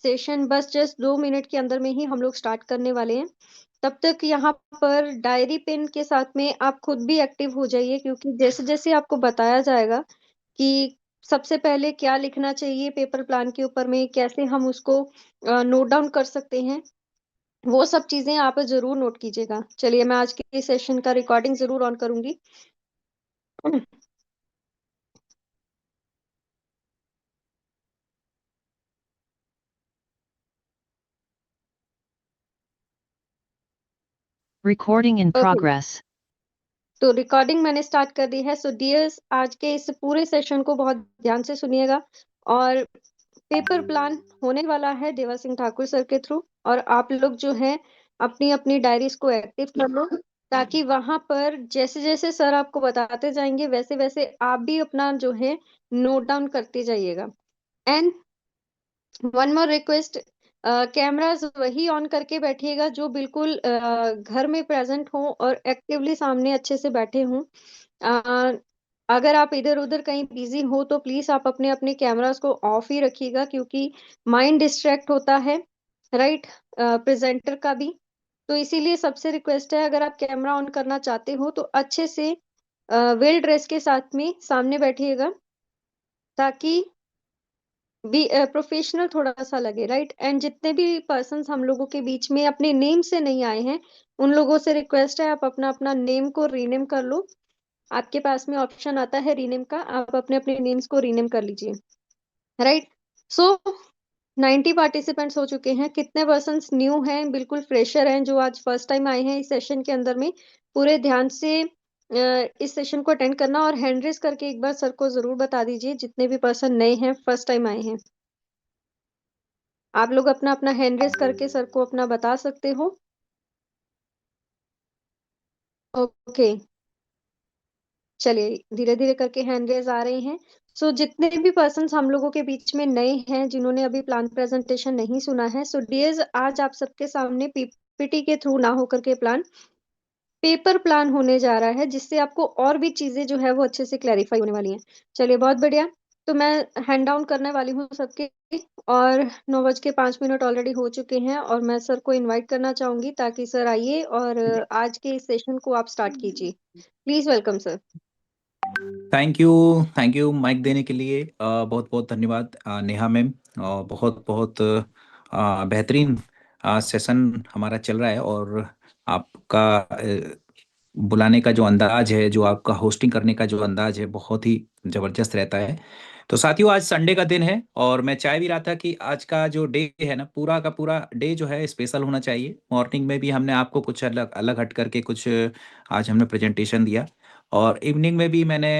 Session बस just 2 minute के अंदर में ही हम लोग स्टार्ट करने वाले हैं। तब तक यहाँ पर डायरी पेन के साथ में आप खुद भी एक्टिव हो जाइए, क्योंकि जैसे जैसे आपको बताया जाएगा कि सबसे पहले क्या लिखना चाहिए पेपर प्लान के ऊपर में, कैसे हम उसको नोट डाउन कर सकते हैं, वो सब चीजें आप जरूर नोट कीजिएगा। चलिए, मैं आज के सेशन का रिकॉर्डिंग जरूर ऑन करूंगी। Recording in okay, progress. तो रिकॉर्डिंग मैंने स्टार्ट कर दी है। सो डियर्स, आज के इस पूरे सेशन को बहुत ध्यान से सुनिएगा। और पेपर प्लान होने वाला है देवा सिंह ठाकुर सर के थ्रू, और आप लोग जो है अपनी अपनी डायरीज को एक्टिव कर लो, ताकि वहां पर जैसे जैसे सर आपको बताते जाएंगे वैसे वैसे आप भी अपना जो है नोट डाउन करते जाइएगा। And one more request, cameras वही ऑन करके बैठिएगा जो बिल्कुल घर में प्रेजेंट हो और एक्टिवली सामने अच्छे से बैठे हों। अ, अगर आप इधर उधर कहीं बिजी हो तो प्लीज आप अपने अपने कैमरास को ऑफ ही रखिएगा, क्योंकि माइंड डिस्ट्रैक्ट होता है, राइट, प्रेजेंटर का भी। तो इसीलिए सबसे रिक्वेस्ट है, अगर आप कैमरा ऑन करना चाहते हो तो अच्छे से वेल ड्रेस के साथ में सामने बैठिएगा, ताकि भी प्रोफेशनल थोड़ा सा लगे, राइट। एंड जितने भी पर्सन्स हम लोगों के बीच में अपने नेम से नहीं आए हैं, उन लोगों से रिक्वेस्ट है आप अपना अपना नेम को रीनेम कर लो। आपके पास में ऑप्शन आता है रीनेम का, आप अपने अपने नेम्स को रीनेम कर लीजिए, राइट। सो 90 पार्टिसिपेंट्स हो चुके हैं। कितने पर्सन्स न्यू हैं, बिल्कुल फ्रेशर हैं, जो आज फर्स्ट टाइम आए हैं इस सेशन के अंदर में? पूरे ध्यान से इस सेशन को अटेंड करना और हैंड रेस करके एक बार सर को जरूर बता दीजिए, जितने भी पर्सन नए हैं, फर्स्ट टाइम आए हैं। आप लोग अपना अपना हैंड रेस करके सर को अपना बता सकते हो। ओके, चलिए धीरे धीरे करके हैंड रेस आ रहे हैं। सो जितने भी पर्सन्स हम लोगों के बीच में नए हैं, जिन्होंने अभी प्लान प्रेजेंटेशन नहीं सुना है, सो डियर्स, आज आप सबके सामने पीपीटी के थ्रू ना होकर के प्लान पेपर प्लान होने जा रहा है, जिससे आपको और भी चीजें जो है वो अच्छे से क्लैरिफाई होने वाली हैं। चलिए, बहुत बढ़िया। तो मैं हैंड डाउन करने वाली हूँ सबके। और 9:05 ऑलरेडी हो चुके हैं, और मैं सर को इनवाइट करना चाहूंगी, ताकि सर आइए और आज के इस सेशन को आप स्टार्ट कीजिए। Please welcome sir. Thank you mic देने के लिए। बहुत बहुत धन्यवाद नेहा मैम। बहुत बहुत बेहतरीन सेशन हमारा चल रहा है, और आपका बुलाने का जो अंदाज है, जो आपका होस्टिंग करने का जो अंदाज है, बहुत ही ज़बरदस्त रहता है। तो साथियों, आज संडे का दिन है, और मैं चाह भी रहा था कि आज का जो डे है ना, पूरा का पूरा डे जो है स्पेशल होना चाहिए। मॉर्निंग में भी हमने आपको कुछ अलग अलग हट करके कुछ आज हमने प्रेजेंटेशन दिया, और इवनिंग में भी मैंने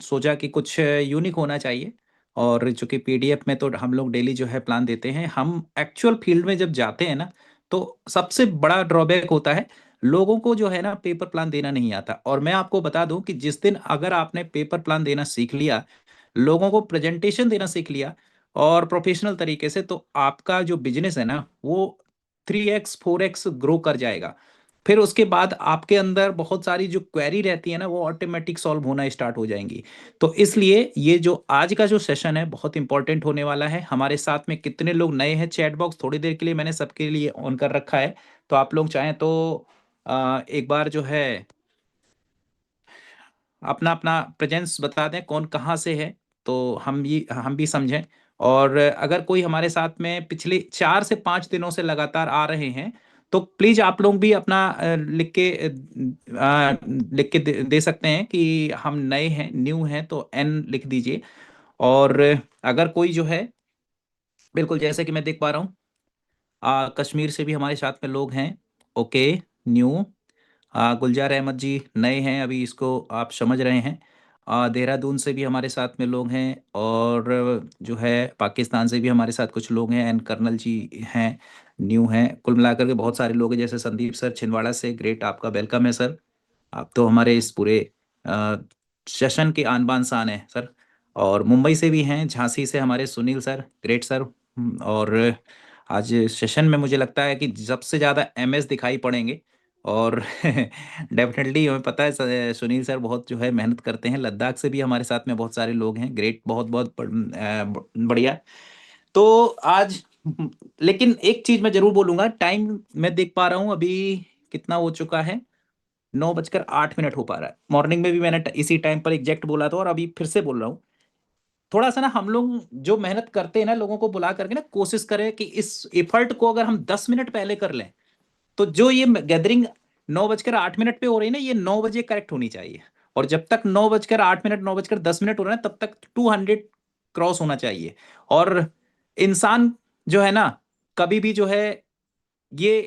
सोचा कि कुछ यूनिक होना चाहिए। और चूंकि पीडीएफ में तो हम लोग डेली जो है प्लान देते हैं, हम एक्चुअल फील्ड में जब जाते हैं ना, तो सबसे बड़ा ड्रॉबैक होता है, लोगों को जो है ना पेपर प्लान देना नहीं आता। और मैं आपको बता दूं कि जिस दिन अगर आपने पेपर प्लान देना सीख लिया, लोगों को प्रेजेंटेशन देना सीख लिया, और प्रोफेशनल तरीके से, तो आपका जो बिजनेस है ना, वो 3x 4x ग्रो कर जाएगा। फिर उसके बाद आपके अंदर बहुत सारी जो क्वेरी रहती है ना, वो ऑटोमेटिक सॉल्व होना स्टार्ट हो जाएंगी। तो इसलिए ये जो आज का जो सेशन है बहुत इंपॉर्टेंट होने वाला है। हमारे साथ में कितने लोग नए हैं, चैट बॉक्स थोड़ी देर के लिए मैंने सबके लिए ऑन कर रखा है, तो आप लोग चाहें तो एक बार जो है अपना अपना प्रेजेंस बता दें, कौन कहाँ से है, तो हम भी समझें। और अगर कोई हमारे साथ में पिछले 4 से 5 दिनों से लगातार आ रहे हैं, तो प्लीज आप लोग भी अपना लिख के दे सकते हैं कि हम नए हैं, न्यू हैं, तो एन लिख दीजिए। और अगर कोई जो है, बिल्कुल जैसे कि मैं देख पा रहा हूँ, कश्मीर से भी हमारे साथ में लोग हैं। Okay, new. गुलजार अहमद जी नए हैं, अभी इसको आप समझ रहे हैं। देहरादून से भी हमारे साथ में लोग हैं, और जो है पाकिस्तान से भी हमारे साथ कुछ लोग हैं, एंड कर्नल जी हैं, न्यू हैं। कुल मिलाकर के बहुत सारे लोग हैं, जैसे संदीप सर छिंदवाड़ा से, ग्रेट, आपका वेलकम है सर। आप तो हमारे इस पूरे अ, सेशन के आन बान शान है सर। और मुंबई से भी हैं, झांसी से हमारे सुनील सर, ग्रेट सर। और आज सेशन में मुझे लगता है कि सबसे ज़्यादा एमएस दिखाई पड़ेंगे। और डेफिनेटली हमें पता है सुनील सर बहुत जो है मेहनत करते हैं। लद्दाख से भी हमारे साथ में बहुत सारे लोग हैं, ग्रेट, बहुत बहुत बढ़िया। तो आज लेकिन एक चीज मैं जरूर बोलूंगा, टाइम मैं देख पा रहा हूं अभी कितना हो चुका है, 9:08 हो पा रहा है। मॉर्निंग में भी मैंने इसी टाइम पर एग्जैक्ट बोला था और अभी फिर से बोल रहा हूँ। थोड़ा सा ना हम लोग जो मेहनत करते हैं ना, लोगों को बुला करके ना कोशिश करें कि इस एफर्ट को अगर हम 10 मिनट पहले कर लें, तो जो ये गैदरिंग 9:08 पे हो रही है ना, ये 9 बजे करेक्ट होनी चाहिए। और जब तक 9:08, 9:10 हो रहा है, तब तक 200 क्रॉस होना चाहिए। और इंसान जो है ना, कभी भी जो है ये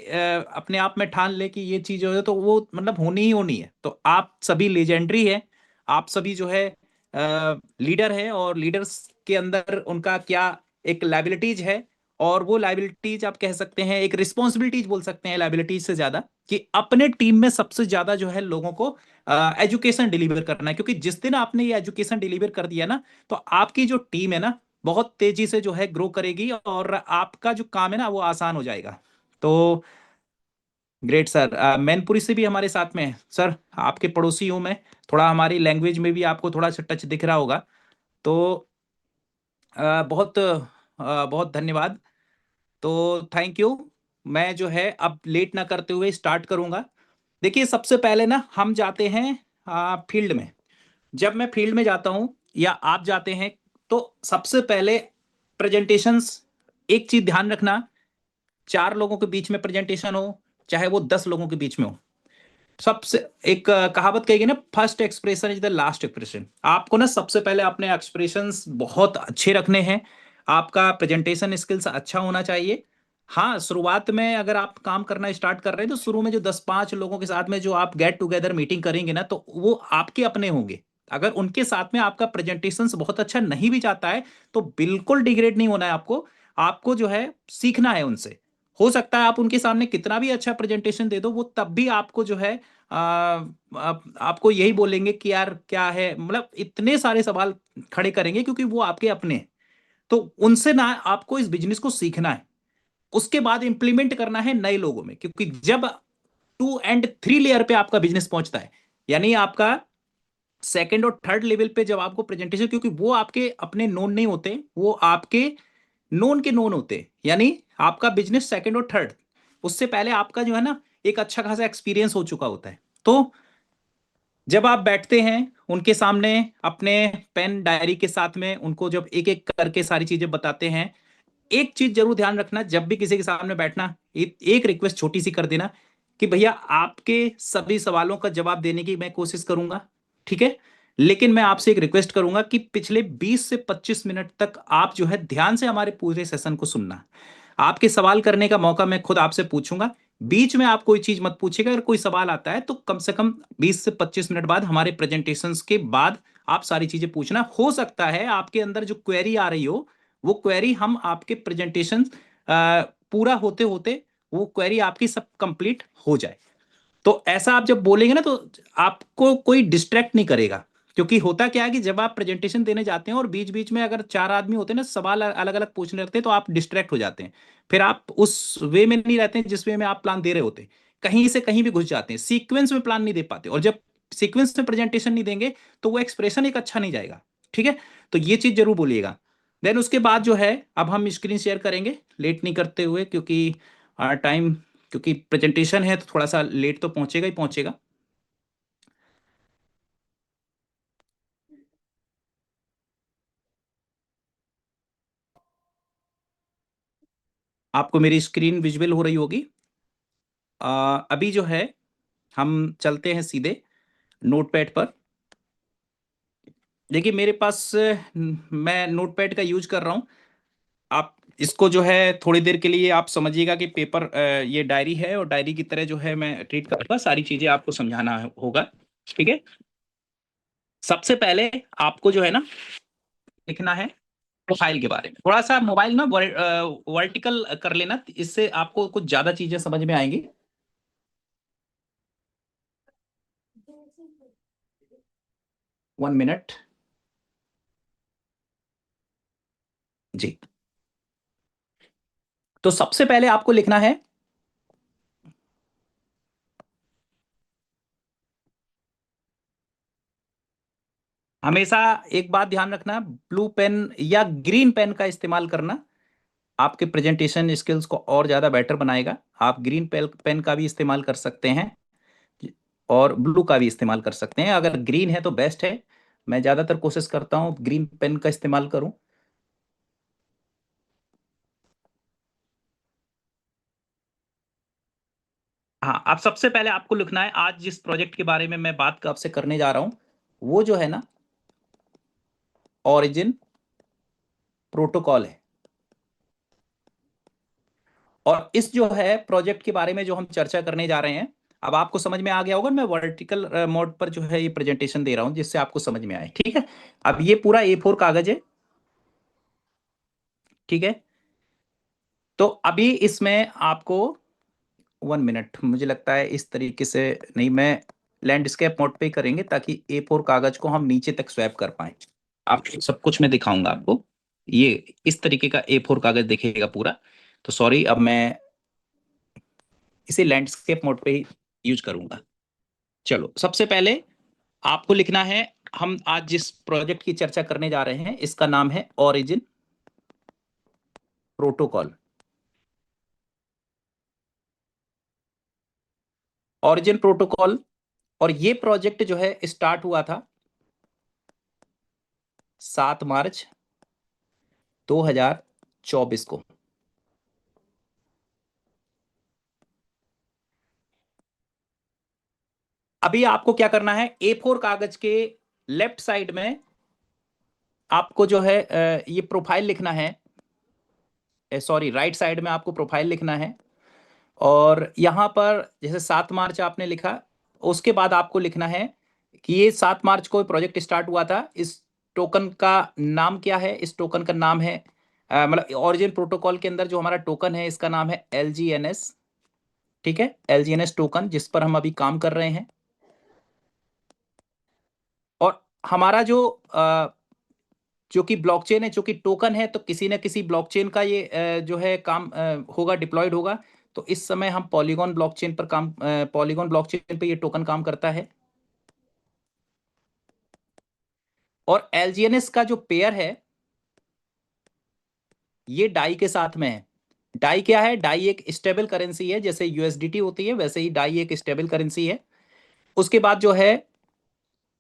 अपने आप में ठान ले कि ये चीज जो है तो वो मतलब होनी ही होनी है। तो आप सभी लेजेंडरी है, आप सभी जो है लीडर है, और लीडर्स के अंदर उनका क्या एक लाइबिलिटीज है। और वो लाइबिलिटीज आप कह सकते हैं, एक रिस्पॉन्सिबिलिटीज बोल सकते हैं लाइबिलिटीज से ज्यादा, कि अपने टीम में सबसे ज्यादा जो है लोगों को एजुकेशन डिलीवर करना है। क्योंकि जिस दिन आपने ये एजुकेशन डिलीवर कर दिया ना, तो आपकी जो टीम है ना, बहुत तेजी से जो है ग्रो करेगी, और आपका जो काम है ना वो आसान हो जाएगा। तो ग्रेट सर। मैनपुरी से भी हमारे साथ में है सर, आपके पड़ोसी हूं मैं। थोड़ा हमारी लैंग्वेज में भी आपको थोड़ा सा टच दिख रहा होगा। तो बहुत बहुत धन्यवाद। तो थैंक यू। मैं जो है अब लेट ना करते हुए स्टार्ट करूंगा। देखिए, सबसे पहले ना हम जाते हैं फील्ड में। जब मैं फील्ड में जाता हूं या आप जाते हैं, तो सबसे पहले प्रेजेंटेशंस, एक चीज ध्यान रखना, 4 लोगों के बीच में प्रेजेंटेशन हो, चाहे वो 10 लोगों के बीच में हो, सबसे एक कहावत कहेगी ना, first expression is the last expression. आपको ना सबसे पहले अपने एक्सप्रेशंस बहुत अच्छे रखने हैं, आपका प्रेजेंटेशन स्किल्स अच्छा होना चाहिए। हाँ, शुरुआत में अगर आप काम करना स्टार्ट कर रहे हैं, तो शुरू में जो 10-5 लोगों के साथ में जो आप गेट टुगेदर मीटिंग करेंगे ना, तो वो आपके अपने होंगे। अगर उनके साथ में आपका प्रेजेंटेशन बहुत अच्छा नहीं भी जाता है, तो बिल्कुल डिग्रेड नहीं होना है आपको। आपको जो है सीखना है उनसे। हो सकता है आप उनके सामने कितना भी अच्छा प्रेजेंटेशन दे दो, वो तब भी आपको जो है आपको यही बोलेंगे कि यार क्या है, मतलब इतने सारे सवाल खड़े करेंगे, क्योंकि वो आपके अपने हैं। तो उनसे ना आपको इस बिजनेस को सीखना है, उसके बाद इंप्लीमेंट करना है नए लोगों में। क्योंकि जब 2 और 3 लेयर पे आपका बिजनेस पहुंचता है, यानी आपका सेकंड और थर्ड लेवल पे जब आपको प्रेजेंटेशन, क्योंकि वो आपके अपने नोन नहीं होते, वो आपके नोन के नोन होते हैं। यानी आपका बिजनेस सेकंड और थर्ड, उससे पहले आपका जो है ना एक अच्छा खासा एक्सपीरियंस हो चुका होता है। तो जब आप बैठते हैं उनके सामने अपने पेन डायरी के साथ में, उनको जब एक एक करके सारी चीजें बताते हैं, एक चीज जरूर ध्यान रखना, जब भी किसी के सामने बैठना, एक रिक्वेस्ट छोटी सी कर देना कि भैया आपके सभी सवालों का जवाब देने की मैं कोशिश करूंगा, ठीक है। लेकिन मैं आपसे एक रिक्वेस्ट करूंगा कि पिछले 20 से 25 मिनट तक आप जो है ध्यान से हमारे पूरे सेशन को सुनना। आपके सवाल करने का मौका मैं खुद आपसे पूछूंगा। बीच में आप कोई चीज मत पूछिएगा। अगर कोई सवाल आता है तो कम से कम 20 से 25 मिनट बाद, हमारे प्रेजेंटेशंस के बाद, आप सारी चीजें पूछना। हो सकता है आपके अंदर जो क्वेरी आ रही हो, वो क्वेरी हम आपके प्रेजेंटेशन पूरा होते होते वो क्वेरी आपकी सब कंप्लीट हो जाए। तो ऐसा आप जब बोलेंगे ना, तो आपको कोई डिस्ट्रैक्ट नहीं करेगा। क्योंकि होता क्या है कि जब आप प्रेजेंटेशन देने जाते हैं और बीच बीच में अगर 4 आदमी होते हैं ना, सवाल अलग अलग पूछने लगते हैं, तो आप डिस्ट्रैक्ट हो जाते हैं। फिर आप उस वे में नहीं रहते हैं जिस वे में आप प्लान दे रहे होते हैं। कहीं से कहीं भी घुस जाते हैं, सीक्वेंस में प्लान नहीं दे पाते। और जब सीक्वेंस में प्रेजेंटेशन नहीं देंगे, तो वो एक्सप्रेशन एक अच्छा नहीं जाएगा। ठीक है, तो ये चीज जरूर बोलिएगा। देन उसके बाद जो है, अब हम स्क्रीन शेयर करेंगे लेट नहीं करते हुए, क्योंकि टाइम, क्योंकि प्रेजेंटेशन है तो थोड़ा सा लेट तो पहुंचेगा ही पहुंचेगा। आपको मेरी स्क्रीन विजुअल हो रही होगी। अभी जो है हम चलते हैं सीधे नोटपैड पर। देखिए मेरे पास मैं नोटपैड का यूज कर रहा हूँ। आप इसको जो है थोड़ी देर के लिए आप समझिएगा कि पेपर, ये डायरी है, और डायरी की तरह जो है मैं ट्रीट करूंगा, सारी चीजें आपको समझाना होगा। ठीक है, सबसे पहले आपको जो है ना लिखना है प्रोफाइल के बारे में। थोड़ा सा मोबाइल ना वर्टिकल कर लेना, इससे आपको कुछ ज्यादा चीजें समझ में आएंगी। 1 मिनट जी। तो सबसे पहले आपको लिखना है, हमेशा एक बात ध्यान रखना, ब्लू पेन या ग्रीन पेन का इस्तेमाल करना। आपके प्रेजेंटेशन स्किल्स को और ज़्यादा बेटर बनाएगा। आप ग्रीन पेन का भी इस्तेमाल कर सकते हैं और ब्लू का भी इस्तेमाल कर सकते हैं। अगर ग्रीन है तो बेस्ट है, मैं ज़्यादातर कोशिश करता हूँ ग्रीन पेन का इस्तेमाल करूँ। हाँ, अब सबसे पहले आपको लिखना है, आज जिस प्रोजेक्ट के बारे में मैं बात आपसे करने जा रहा हूँ वो जो है ना ओरिजिन प्रोटोकॉल है। और इस जो है प्रोजेक्ट के बारे में जो हम चर्चा करने जा रहे हैं, अब आपको समझ में आ गया होगा। मैं वर्टिकल मोड पर जो है ये प्रेजेंटेशन दे रहा हूं जिससे आपको समझ में आए, ठीक है। अब ये पूरा A4 कागज है, ठीक है। तो अभी इसमें आपको 1 मिनट, मुझे लगता है इस तरीके से नहीं, मैं लैंडस्केप मोड पे ही करेंगे ताकि A4 कागज को हम नीचे तक स्वैप कर पाए। आप सब कुछ मैं दिखाऊंगा आपको, ये इस तरीके का A4 कागज दिखेगा पूरा। तो सॉरी, अब मैं इसे लैंडस्केप मोड पे ही यूज करूंगा। चलो, सबसे पहले आपको लिखना है, हम आज जिस प्रोजेक्ट की चर्चा करने जा रहे हैं इसका नाम है ओरिजिन प्रोटोकॉल। Origin protocol. और ये प्रोजेक्ट जो है स्टार्ट हुआ था 7 मार्च 2024 को। अभी आपको क्या करना है, A4 कागज के लेफ्ट साइड में आपको जो है ये प्रोफाइल लिखना है। सॉरी, राइट साइड में आपको प्रोफाइल लिखना है। और यहां पर जैसे 7 मार्च आपने लिखा, उसके बाद आपको लिखना है कि ये 7 मार्च को प्रोजेक्ट स्टार्ट हुआ था। इस टोकन का नाम क्या है? इस टोकन का नाम है मतलब ओरिजिन प्रोटोकॉल के अंदर जो हमारा टोकन है इसका नाम है LGNS, ठीक है। LGNS टोकन जिस पर हम अभी काम कर रहे हैं। और हमारा जो कि ब्लॉकचेन है, जो कि टोकन है, तो किसी ना किसी ब्लॉकचेन का ये जो है काम होगा, डिप्लॉयड होगा। तो इस समय हम पॉलीगॉन ब्लॉकचेन पर काम, पॉलीगॉन ब्लॉकचेन पे ये टोकन काम करता है। और LGNS का जो पेयर है ये डाई के साथ में है। डाई क्या है? डाई एक स्टेबल करेंसी है, जैसे USDT होती है वैसे ही डाई एक स्टेबल करेंसी है। उसके बाद जो है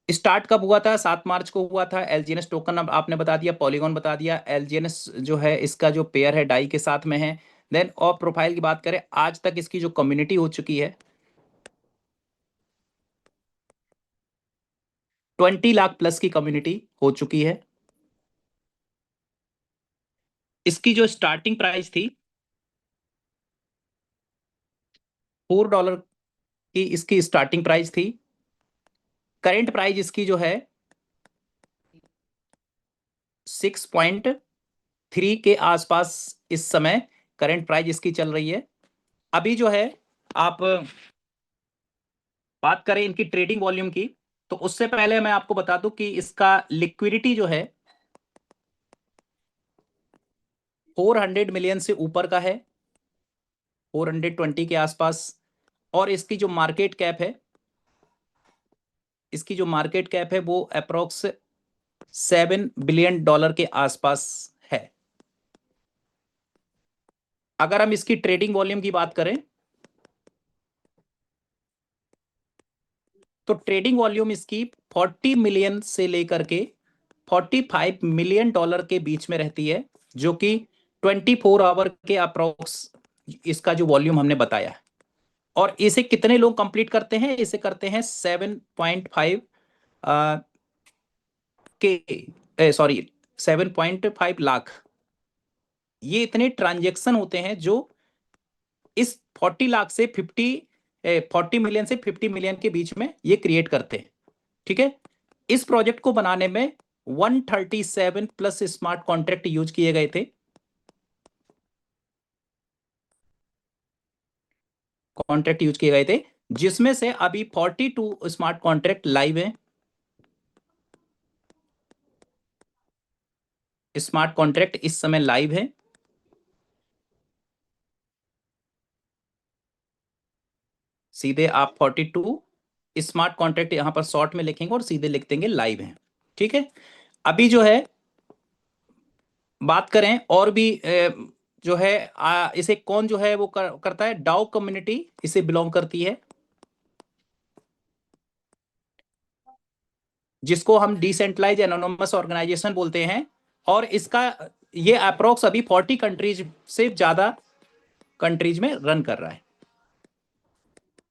स्टार्ट कब हुआ था? 7 मार्च को हुआ था। LGNS टोकन अब आपने बता दिया, पॉलीगॉन बता दिया, LGNS जो है इसका जो पेयर है डाई के साथ में है। देन और प्रोफाइल की बात करें, आज तक इसकी जो कम्युनिटी हो चुकी है 20 लाख प्लस की कम्युनिटी हो चुकी है। इसकी जो स्टार्टिंग प्राइस थी $4 की, इसकी स्टार्टिंग प्राइस थी। करेंट प्राइस इसकी जो है 6.3 के आसपास इस समय करंट प्राइस इसकी चल रही है। अभी जो है आप बात करें इनकी ट्रेडिंग वॉल्यूम की, तो उससे पहले मैं आपको बता दूं कि इसका लिक्विडिटी जो है 400 मिलियन से ऊपर का है, 420 के आसपास। और इसकी जो मार्केट कैप है, इसकी जो मार्केट कैप है वो अप्रोक्स $7 बिलियन के आसपास है। अगर हम इसकी ट्रेडिंग वॉल्यूम की बात करें तो ट्रेडिंग वॉल्यूम इसकी 40 मिलियन से लेकर के $45 मिलियन के बीच में रहती है, जो कि 24 आवर के अप्रोक्स इसका जो वॉल्यूम हमने बताया है। और इसे कितने लोग कंप्लीट करते हैं? इसे करते हैं 7.5 के, सॉरी 7.5 लाख। ये इतने ट्रांजेक्शन होते हैं जो इस 40 लाख से 40 मिलियन से 50 मिलियन के बीच में ये क्रिएट करते हैं, ठीक है। इस प्रोजेक्ट को बनाने में 137 प्लस स्मार्ट कॉन्ट्रैक्ट यूज किए गए थे। कॉन्ट्रैक्ट यूज किए गए थे जिसमें से अभी 42 स्मार्ट कॉन्ट्रैक्ट लाइव हैं। स्मार्ट कॉन्ट्रैक्ट इस समय लाइव है। सीधे आप 42 स्मार्ट कॉन्ट्रैक्ट यहां पर शॉर्ट में लिखेंगे और सीधे लिख देंगे लाइव है, ठीक है। अभी जो है बात करें और भी जो है इसे कौन जो है वो करता है, डाउ कम्युनिटी इसे बिलोंग करती है, जिसको हम डिसेंट्रलाइज एनोनिमस ऑर्गेनाइजेशन बोलते हैं। और इसका ये अप्रोक्स अभी 40 कंट्रीज से ज्यादा कंट्रीज में रन कर रहा है।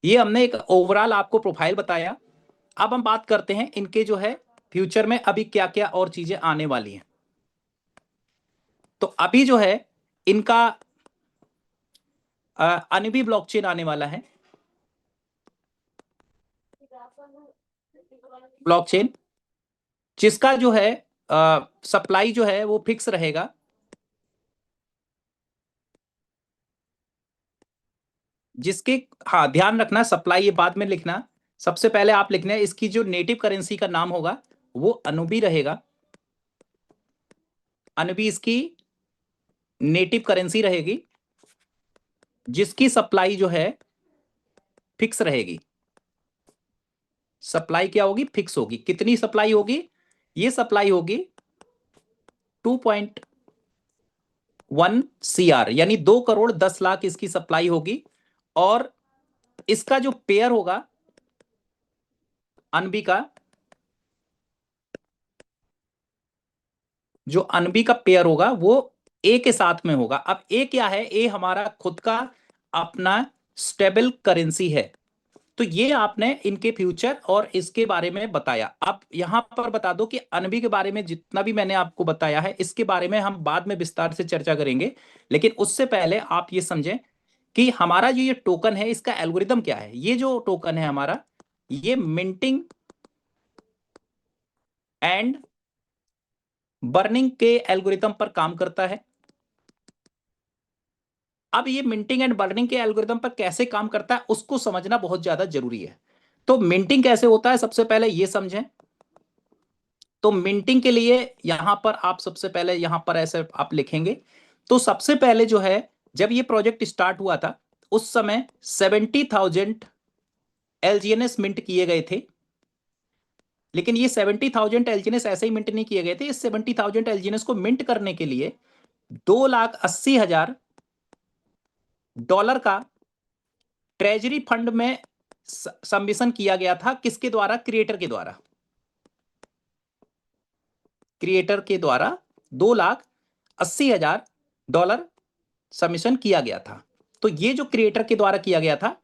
ये हमने एक ओवरऑल आपको प्रोफाइल बताया। अब हम बात करते हैं इनके जो है फ्यूचर में अभी क्या क्या और चीजें आने वाली हैं। तो अभी जो है इनका अनबी ब्लॉकचेन आने वाला है, ब्लॉकचेन जिसका जो है सप्लाई जो है वो फिक्स रहेगा। जिसके, हाँ ध्यान रखना सप्लाई ये बाद में लिखना, सबसे पहले आप लिखना है इसकी जो नेटिव करेंसी का नाम होगा वो अनुबी रहेगा। अनुबी इसकी नेटिव करेंसी रहेगी, जिसकी सप्लाई जो है फिक्स रहेगी। सप्लाई क्या होगी, फिक्स होगी। कितनी सप्लाई होगी, ये सप्लाई होगी 2.1 CR, यानी 2 करोड़ 10 लाख इसकी सप्लाई होगी। और इसका जो पेयर होगा अनबी का, जो अनबी का पेयर होगा वो ए के साथ में होगा। अब ए क्या है, ए हमारा खुद का अपना स्टेबल करेंसी है। तो ये आपने इनके फ्यूचर और इसके बारे में बताया। अब यहां पर बता दो कि अनबी के बारे में जितना भी मैंने आपको बताया है इसके बारे में हम बाद में विस्तार से चर्चा करेंगे। लेकिन उससे पहले आप ये समझें कि हमारा जो ये टोकन है इसका एल्गोरिदम क्या है। ये जो टोकन है हमारा, ये मिंटिंग एंड बर्निंग के एल्गोरिदम पर काम करता है। अब ये मिंटिंग एंड बर्निंग के एल्गोरिदम पर कैसे काम करता है उसको समझना बहुत ज्यादा जरूरी है। तो मिंटिंग कैसे होता है सबसे पहले ये समझें। तो मिंटिंग के लिए यहां पर आप सबसे पहले यहां पर ऐसे आप लिखेंगे। तो सबसे पहले जो है जब ये प्रोजेक्ट स्टार्ट हुआ था उस समय 70,000 एलजीएनएस मिंट किए गए थे। लेकिन ये 70,000 एलजीएनएस ऐसे ही मिंट नहीं किए गए थे। इस 70,000 एलजीएनएस को मिंट करने के लिए $2,80,000 का ट्रेजरी फंड में सबमिशन किया गया था। किसके द्वारा, क्रिएटर के द्वारा। क्रिएटर के द्वारा $2,80,000 सबमिशन किया गया था। तो ये जो क्रिएटर के द्वारा किया गया था,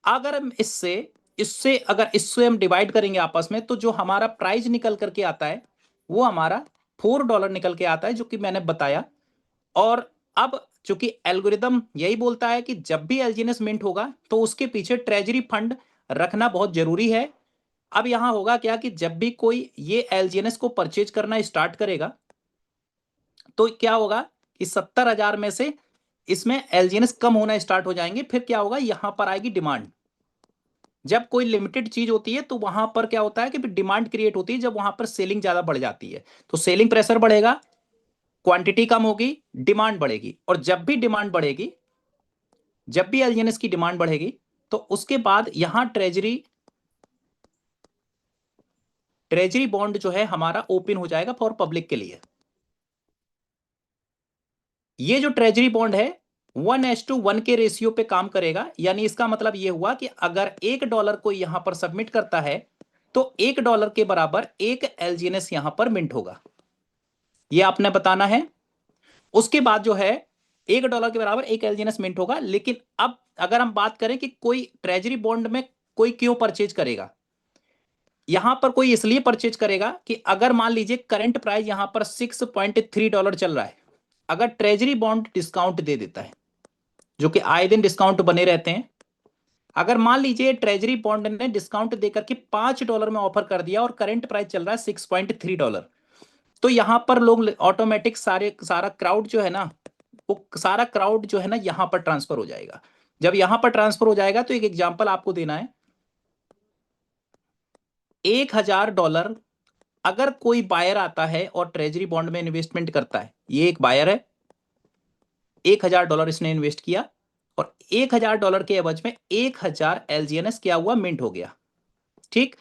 अगर हम इससे इससे अगर इससे हम डिवाइड करेंगे आपस में, तो जो हमारा प्राइस निकल करके आता है वो हमारा $4 निकल के आता है, जो कि मैंने बताया। और अब चूंकि एल्गोरिदम यही बोलता है कि जब भी एलजीएनएस मिंट होगा तो उसके पीछे ट्रेजरी फंड रखना बहुत जरूरी है। अब यहां होगा क्या कि जब भी कोई ये एलजीएनएस को परचेज करना स्टार्ट करेगा तो क्या होगा कि 70,000 में से इसमें एलजीएनएस कम होना स्टार्ट हो जाएंगे। फिर क्या होगा, यहां पर आएगी डिमांड। जब कोई लिमिटेड चीज होती है तो वहां पर क्या होता है कि डिमांड क्रिएट होती है। जब वहां पर सेलिंग ज्यादा बढ़ जाती है तो सेलिंग प्रेशर बढ़ेगा, क्वांटिटी कम होगी, डिमांड बढ़ेगी। और जब भी डिमांड बढ़ेगी, जब भी एलजीएनएस की डिमांड बढ़ेगी तो उसके बाद यहां ट्रेजरी बॉन्ड जो है हमारा ओपन हो जाएगा फॉर पब्लिक के लिए। ये जो ट्रेजरी बॉन्ड है 1:1 के रेशियो पे काम करेगा। यानी इसका मतलब ये हुआ कि अगर $1 को यहां पर सबमिट करता है तो $1 के बराबर एक एलजीएनएस यहां पर मिंट होगा। ये आपने बताना है। उसके बाद जो है $1 के बराबर एक एलजीएनएस मिंट होगा। लेकिन अब अगर हम बात करें कि कोई ट्रेजरी बॉन्ड में कोई क्यों परचेज करेगा, यहां पर कोई इसलिए परचेज करेगा कि अगर मान लीजिए करंट प्राइस यहां पर $6.3 चल रहा है, अगर ट्रेजरी बॉन्ड डिस्काउंट दे देता है, जो कि आए दिन डिस्काउंट बने रहते हैं। अगर मान लीजिए ट्रेजरी बॉन्ड ने डिस्काउंट देकर के $5 में ऑफर कर दिया और करंट प्राइस चल रहा है $6.3, तो यहां पर लोग ऑटोमेटिक सारा क्राउड जो है ना, वो सारा क्राउड जो है ना यहां पर ट्रांसफर हो जाएगा। जब यहां पर ट्रांसफर हो जाएगा तो एक एग्जांपल आपको देना है, $1,000 अगर कोई बायर आता है और ट्रेजरी बॉन्ड में इन्वेस्टमेंट करता है, ये एक बायर है, $1,000 इसने इन्वेस्ट किया और $1,000 के एवज में 1,000 एलजीएनएस क्या हुआ, मिंट हो गया। ठीक,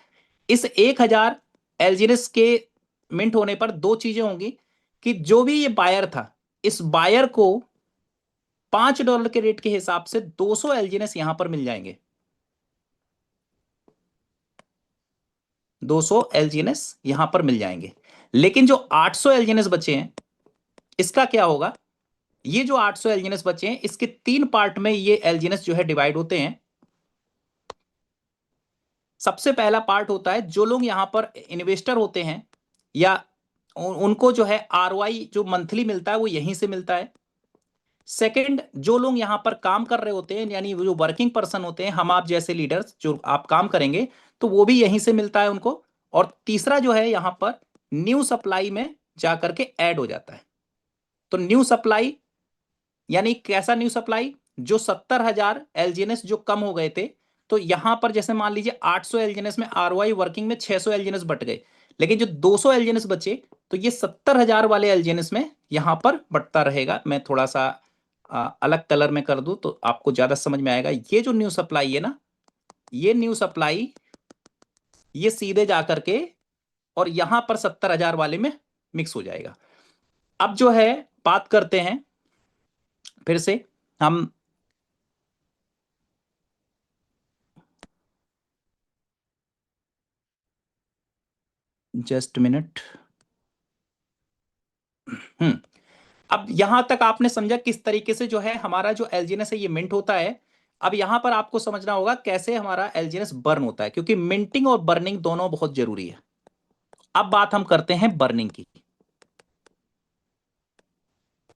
इस 1,000 एलजीएनएस के मिंट होने पर दो चीजें होंगी कि जो भी ये बायर था, इस बायर को $5 के रेट के हिसाब से 200 एलजीएनएस यहां पर मिल जाएंगे। 200 एलजीएनएस यहां पर मिल जाएंगे। लेकिन जो 800 एलजीएनएस बचे हैं, इसका क्या होगा? ये जो 800 एलजीएनएस बचे हैं, इसके 3 पार्ट में ये एलजीएनएस जो है डिवाइड होते हैं। सबसे पहला पार्ट होता है जो लोग यहां पर इन्वेस्टर होते हैं या उनको जो है आरओआई जो मंथली मिलता है वो यहीं से मिलता है। सेकंड, जो लोग यहां पर काम कर रहे होते हैं, यानी जो वर्किंग पर्सन होते हैं, हम आप जैसे लीडर्स जो आप काम करेंगे, तो वो भी यहीं से मिलता है उनको। और तीसरा जो है यहां पर न्यू सप्लाई में जाकर के ऐड हो जाता है। तो न्यू सप्लाई यानी कैसा न्यू सप्लाई? जो 70,000 एलजीएनएस जो कम हो गए थे, तो यहां पर जैसे मान लीजिए 800 एलजीएनएस में आरओआई वर्किंग में 600 एलजीएनएस बट गए, लेकिन जो 200 एलजीएनएस बचे, तो ये 70,000 वाले एलजीएनएस में यहां पर बटता रहेगा। मैं थोड़ा सा अलग कलर में कर दूं तो आपको ज्यादा समझ में आएगा। ये जो न्यू सप्लाई है ना, ये न्यू सप्लाई ये सीधे जाकर के और यहां पर 70,000 वाले में मिक्स हो जाएगा। अब जो है बात करते हैं फिर से हम, जस्ट मिनट। अब यहां तक आपने समझा किस तरीके से जो है हमारा जो एलजीएनएस है ये मिंट होता है। अब यहां पर आपको समझना होगा कैसे हमारा एलजीएनएस बर्न होता है, क्योंकि मिंटिंग और बर्निंग दोनों बहुत जरूरी है। अब बात हम करते हैं बर्निंग की।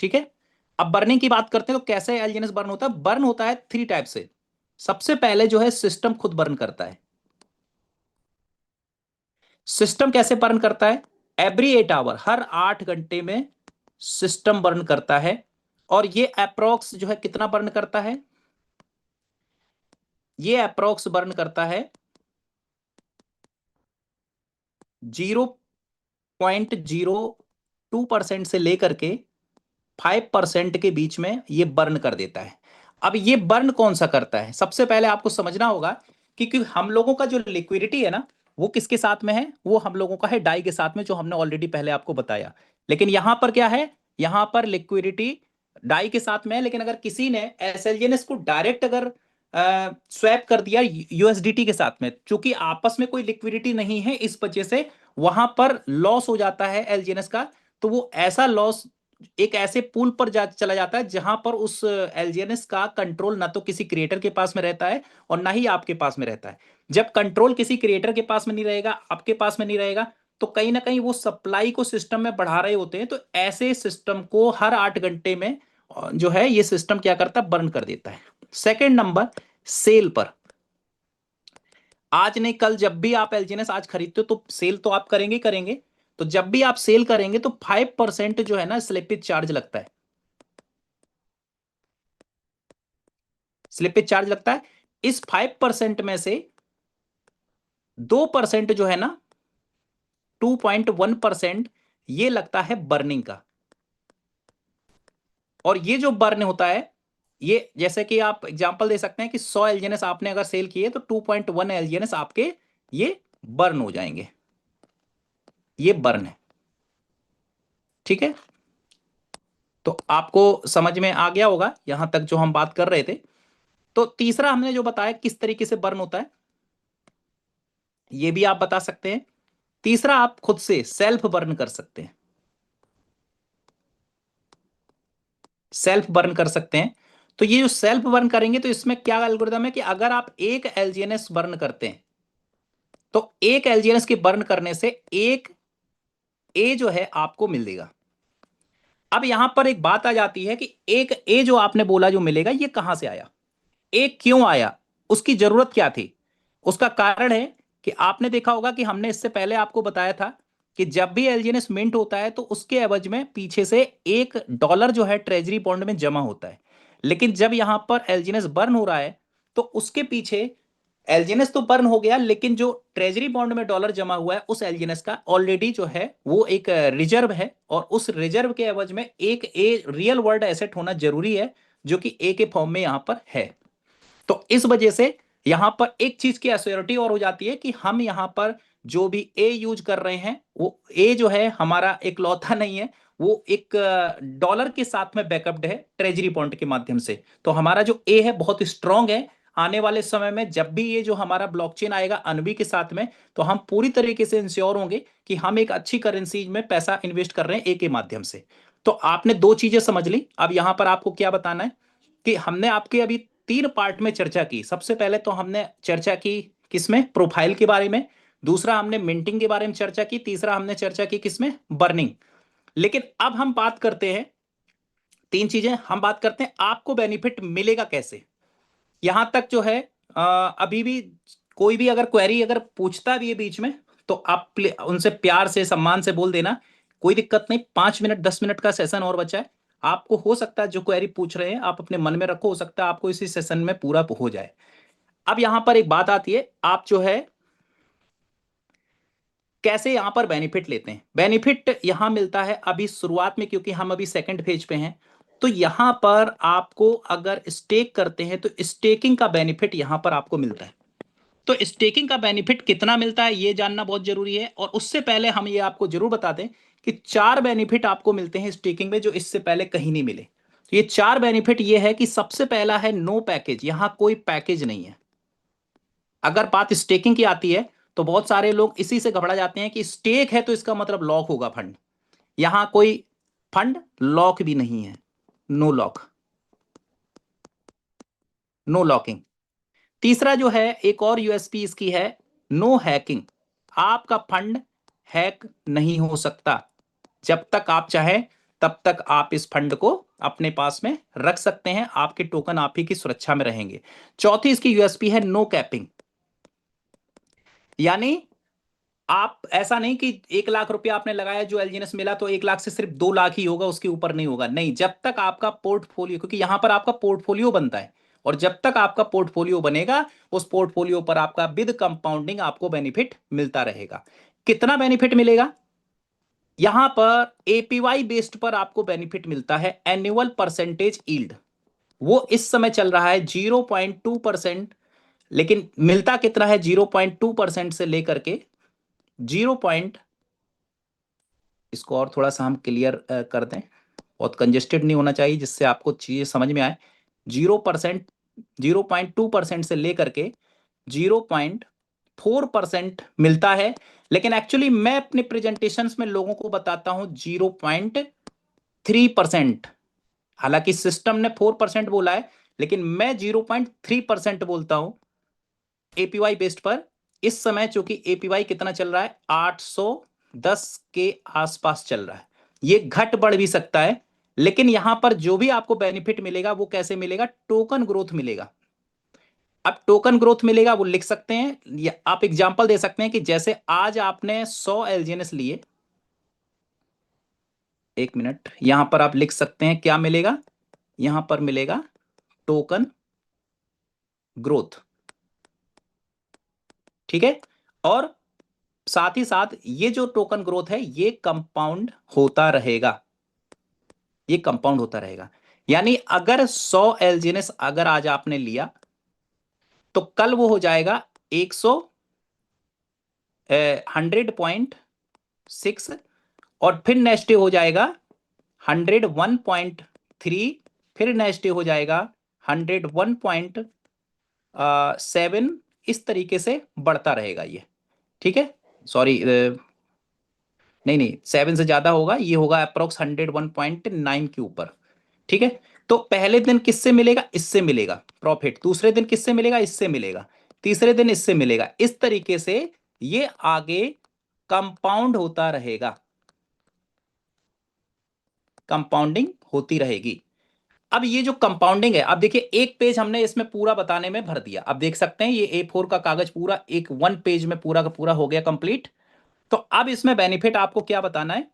ठीक है, अब बर्निंग की बात करते हैं तो कैसे एलजीएनएस बर्न होता है? बर्न होता है 3 टाइप से। सबसे पहले जो है सिस्टम खुद बर्न करता है। सिस्टम कैसे बर्न करता है? एवरी 8 आवर, हर 8 घंटे में सिस्टम बर्न करता है। और ये अप्रोक्स जो है कितना बर्न करता है? ये अप्रोक्स बर्न करता है 0.02% से लेकर के 5% के बीच में ये बर्न कर देता है। अब ये बर्न कौन सा करता है? सबसे पहले आपको समझना होगा कि हम लोगों का जो लिक्विडिटी है ना, वो किसके साथ में है? वो हम लोगों का है डाई के साथ में, जो हमने ऑलरेडी पहले आपको बताया। लेकिन यहां पर क्या है? यहां पर लिक्विडिटी डाई के साथ में है, लेकिन अगर किसी ने एसएलजीएनएस को डायरेक्ट अगर स्वैप कर दिया यूएसडीटी के साथ में, चूंकि आपस में कोई लिक्विडिटी नहीं है, इस वजह से वहां पर लॉस हो जाता है एलजीएनएस का। तो वो ऐसा लॉस एक ऐसे पूल पर चला जाता है जहां पर उस एलजीएनएस का कंट्रोल ना तो किसी क्रिएटर के पास में रहता है और ना ही आपके पास में रहता है। जब कंट्रोल किसी क्रिएटर के पास में नहीं रहेगा, आपके पास में नहीं रहेगा, तो कहीं ना कहीं वो सप्लाई को सिस्टम में बढ़ा रहे होते हैं। तो ऐसे सिस्टम को हर 8 घंटे में जो है ये सिस्टम क्या करता है? बर्न कर देता है। सेकेंड नंबर, सेल पर। आज नहीं कल जब भी आप एलजीएनएस आज खरीदते हो तो सेल तो आप करेंगे ही करेंगे। तो जब भी आप सेल करेंगे तो 5% जो है ना स्लिपेज चार्ज लगता है। स्लिपेज चार्ज लगता है। इस 5% में से 2% जो है ना, 2.1% ये लगता है बर्निंग का। और ये जो बर्न होता है, ये जैसे कि आप एग्जांपल दे सकते हैं कि 100 एलजीएनएस आपने अगर सेल किए तो 2.1 एलजीएनएस आपके ये बर्न हो जाएंगे। ये बर्न है। ठीक है, तो आपको समझ में आ गया होगा यहां तक जो हम बात कर रहे थे। तो तीसरा हमने जो बताया किस तरीके से बर्न होता है, ये भी आप बता सकते हैं। तीसरा, आप खुद से सेल्फ बर्न कर सकते हैं। सेल्फ बर्न कर सकते हैं। तो ये जो सेल्फ बर्न करेंगे तो इसमें क्या एल्गोरिदम है कि अगर आप एक एलजीएनएस बर्न करते हैं तो एक एलजीएनएस के बर्न करने से एक ए जो है आपको मिलेगा। अब यहां पर एक बात आ जाती है कि एक ए जो आपने बोला जो मिलेगा, ये कहां से आया? ए क्यों आया? उसकी जरूरत क्या थी? उसका कारण है कि आपने देखा होगा कि हमने इससे पहले आपको बताया था कि जब भी एलजीएनएस मिंट होता है तो उसके एवज में पीछे से $1 जो है ट्रेजरी बॉन्ड में जमा होता है। लेकिन जब यहां पर एलजीएनएस बर्न हो रहा है तो उसके पीछे एलजीएनएस तो बर्न हो गया, लेकिन जो ट्रेजरी बॉन्ड में डॉलर जमा हुआ है उस एलजीएनएस का ऑलरेडी जो है वो एक रिजर्व है, और उस रिजर्व के एवज में एक ए रियल वर्ल्ड एसेट होना जरूरी है, जो कि ए के फॉर्म में यहां पर है। तो इस वजह से यहां पर एक चीज की एश्योरिटी और हो जाती है कि हम यहां पर जो भी ए यूज कर रहे हैं वो ए जो है हमारा एक लौता नहीं है, वो एक डॉलर के साथ में बैकअप्ड है ट्रेजरी बॉन्ड के माध्यम से। तो हमारा जो ए है बहुत स्ट्रांग है। आने वाले समय में जब भी ये जो हमारा ब्लॉकचेन आएगा अनबी के साथ में, तो हम पूरी तरीके से इंश्योर होंगे कि हम एक अच्छी करेंसी में पैसा इन्वेस्ट कर रहे हैं ए के माध्यम से। तो आपने दो चीजें समझ ली। अब यहां पर आपको क्या बताना है कि हमने आपके अभी तीन पार्ट में चर्चा की। सबसे पहले तो हमने चर्चा की किसमें, प्रोफाइल के बारे में। दूसरा हमने मिंटिंग के बारे में चर्चा की। तीसरा हमने चर्चा की किसमें, बर्निंग। लेकिन अब हम बात करते हैं, तीन चीजें हम बात करते हैं आपको बेनिफिट मिलेगा कैसे। यहां तक जो है अभी भी कोई भी अगर क्वेरी अगर पूछता भी है बीच में, तो आप उनसे प्यार से सम्मान से बोल देना, कोई दिक्कत नहीं, 5 मिनट 10 मिनट का सेशन और बचा है। आपको हो सकता है जो क्वेरी पूछ रहे हैं आप अपने मन में रखो, हो सकता है आपको इसी सेशन में पूरा हो जाए। अब यहां पर एक बात आती है, आप जो है कैसे यहां पर बेनिफिट लेते हैं। बेनिफिट यहां मिलता है अभी शुरुआत में, क्योंकि हम अभी सेकंड फेज पे हैं। तो यहां पर आपको अगर स्टेक करते हैं तो स्टेकिंग का बेनिफिट यहां पर आपको मिलता है। तो स्टेकिंग का बेनिफिट कितना मिलता है ये जानना बहुत जरूरी है। और उससे पहले हम ये आपको जरूर बता दें कि चार बेनिफिट आपको मिलते हैं स्टेकिंग में जो इससे पहले कहीं नहीं मिले। तो ये चार बेनिफिट ये है कि सबसे पहला है नो पैकेज, यहां कोई पैकेज नहीं है। अगर बात स्टेकिंग की आती है तो बहुत सारे लोग इसी से घबरा जाते हैं कि स्टेक है तो इसका मतलब लॉक होगा फंड। यहां कोई फंड लॉक भी नहीं है, नो लॉक, नो लॉकिंग। तीसरा जो है एक और यूएसपी इसकी है, नो हैकिंग। आपका फंड हैक नहीं हो सकता। जब तक आप चाहें तब तक आप इस फंड को अपने पास में रख सकते हैं, आपके टोकन आप ही की सुरक्षा में रहेंगे। चौथी इसकी यूएसपी है नो कैपिंग। यानी आप ऐसा नहीं कि 1 लाख रुपया आपने लगाया जो एलजीएनएस मिला तो 1 लाख से सिर्फ 2 लाख ही होगा, उसके ऊपर नहीं होगा। नहीं, जब तक आपका पोर्टफोलियो, क्योंकि यहां पर आपका पोर्टफोलियो बनता है, और जब तक आपका पोर्टफोलियो बनेगा उस पोर्टफोलियो पर आपका विद कंपाउंडिंग आपको बेनिफिट मिलता रहेगा। कितना बेनिफिट मिलेगा, यहां पर एपीवाई बेस्ड पर आपको बेनिफिट मिलता है एनुअल परसेंटेज यील्ड। वो इस समय चल रहा है 0.2%। लेकिन मिलता कितना है, 0.2% से लेकर के 0, इसको और थोड़ा सा हम क्लियर कर दें, बहुत कंजेस्टेड नहीं होना चाहिए जिससे आपको चीजें समझ में आए। 0%, 0.2% से लेकर के 0.4% मिलता है। लेकिन एक्चुअली मैं अपने प्रेजेंटेशंस में लोगों को बताता हूं 0.3%। हालांकि सिस्टम ने 4% बोला है, लेकिन मैं 0.3% बोलता हूं एपीवाई बेस्ड पर। इस समय चूंकि एपीवाई कितना चल रहा है, 810 के आसपास चल रहा है। ये घट बढ़ भी सकता है, लेकिन यहां पर जो भी आपको बेनिफिट मिलेगा वो कैसे मिलेगा, टोकन ग्रोथ मिलेगा। अब टोकन ग्रोथ मिलेगा वो लिख सकते हैं, या आप एग्जांपल दे सकते हैं कि जैसे आज आपने 100 एलजीएनएस लिए, 1 मिनट, यहां पर आप लिख सकते हैं क्या मिलेगा, यहां पर मिलेगा टोकन ग्रोथ। ठीक है। और साथ ही साथ ये जो टोकन ग्रोथ है ये कंपाउंड होता रहेगा, ये कंपाउंड होता रहेगा। यानी अगर 100 एलजीएनएस अगर आज आपने लिया तो कल वो हो जाएगा 100.6, और फिर नेक्स्ट डे हो जाएगा 101.3, फिर नेक्स्ट डे हो जाएगा 101.7। इस तरीके से बढ़ता रहेगा ये। ठीक है, सॉरी, नहीं नहीं, 7 से ज्यादा होगा, ये होगा अप्रोक्स 101.9 के ऊपर। ठीक है। तो पहले दिन किससे मिलेगा, इससे मिलेगा प्रॉफिट, दूसरे दिन किससे मिलेगा, इससे मिलेगा, तीसरे दिन इससे मिलेगा। इस तरीके से ये आगे कंपाउंड होता रहेगा, कंपाउंडिंग होती रहेगी। अब ये जो कंपाउंडिंग है, अब देखिए एक पेज हमने इसमें पूरा बताने में भर दिया। अब देख सकते हैं ये A4 का कागज पूरा एक 1 पेज में पूरा का पूरा हो गया कंप्लीट। तो अब इसमें बेनिफिट आपको क्या बताना है,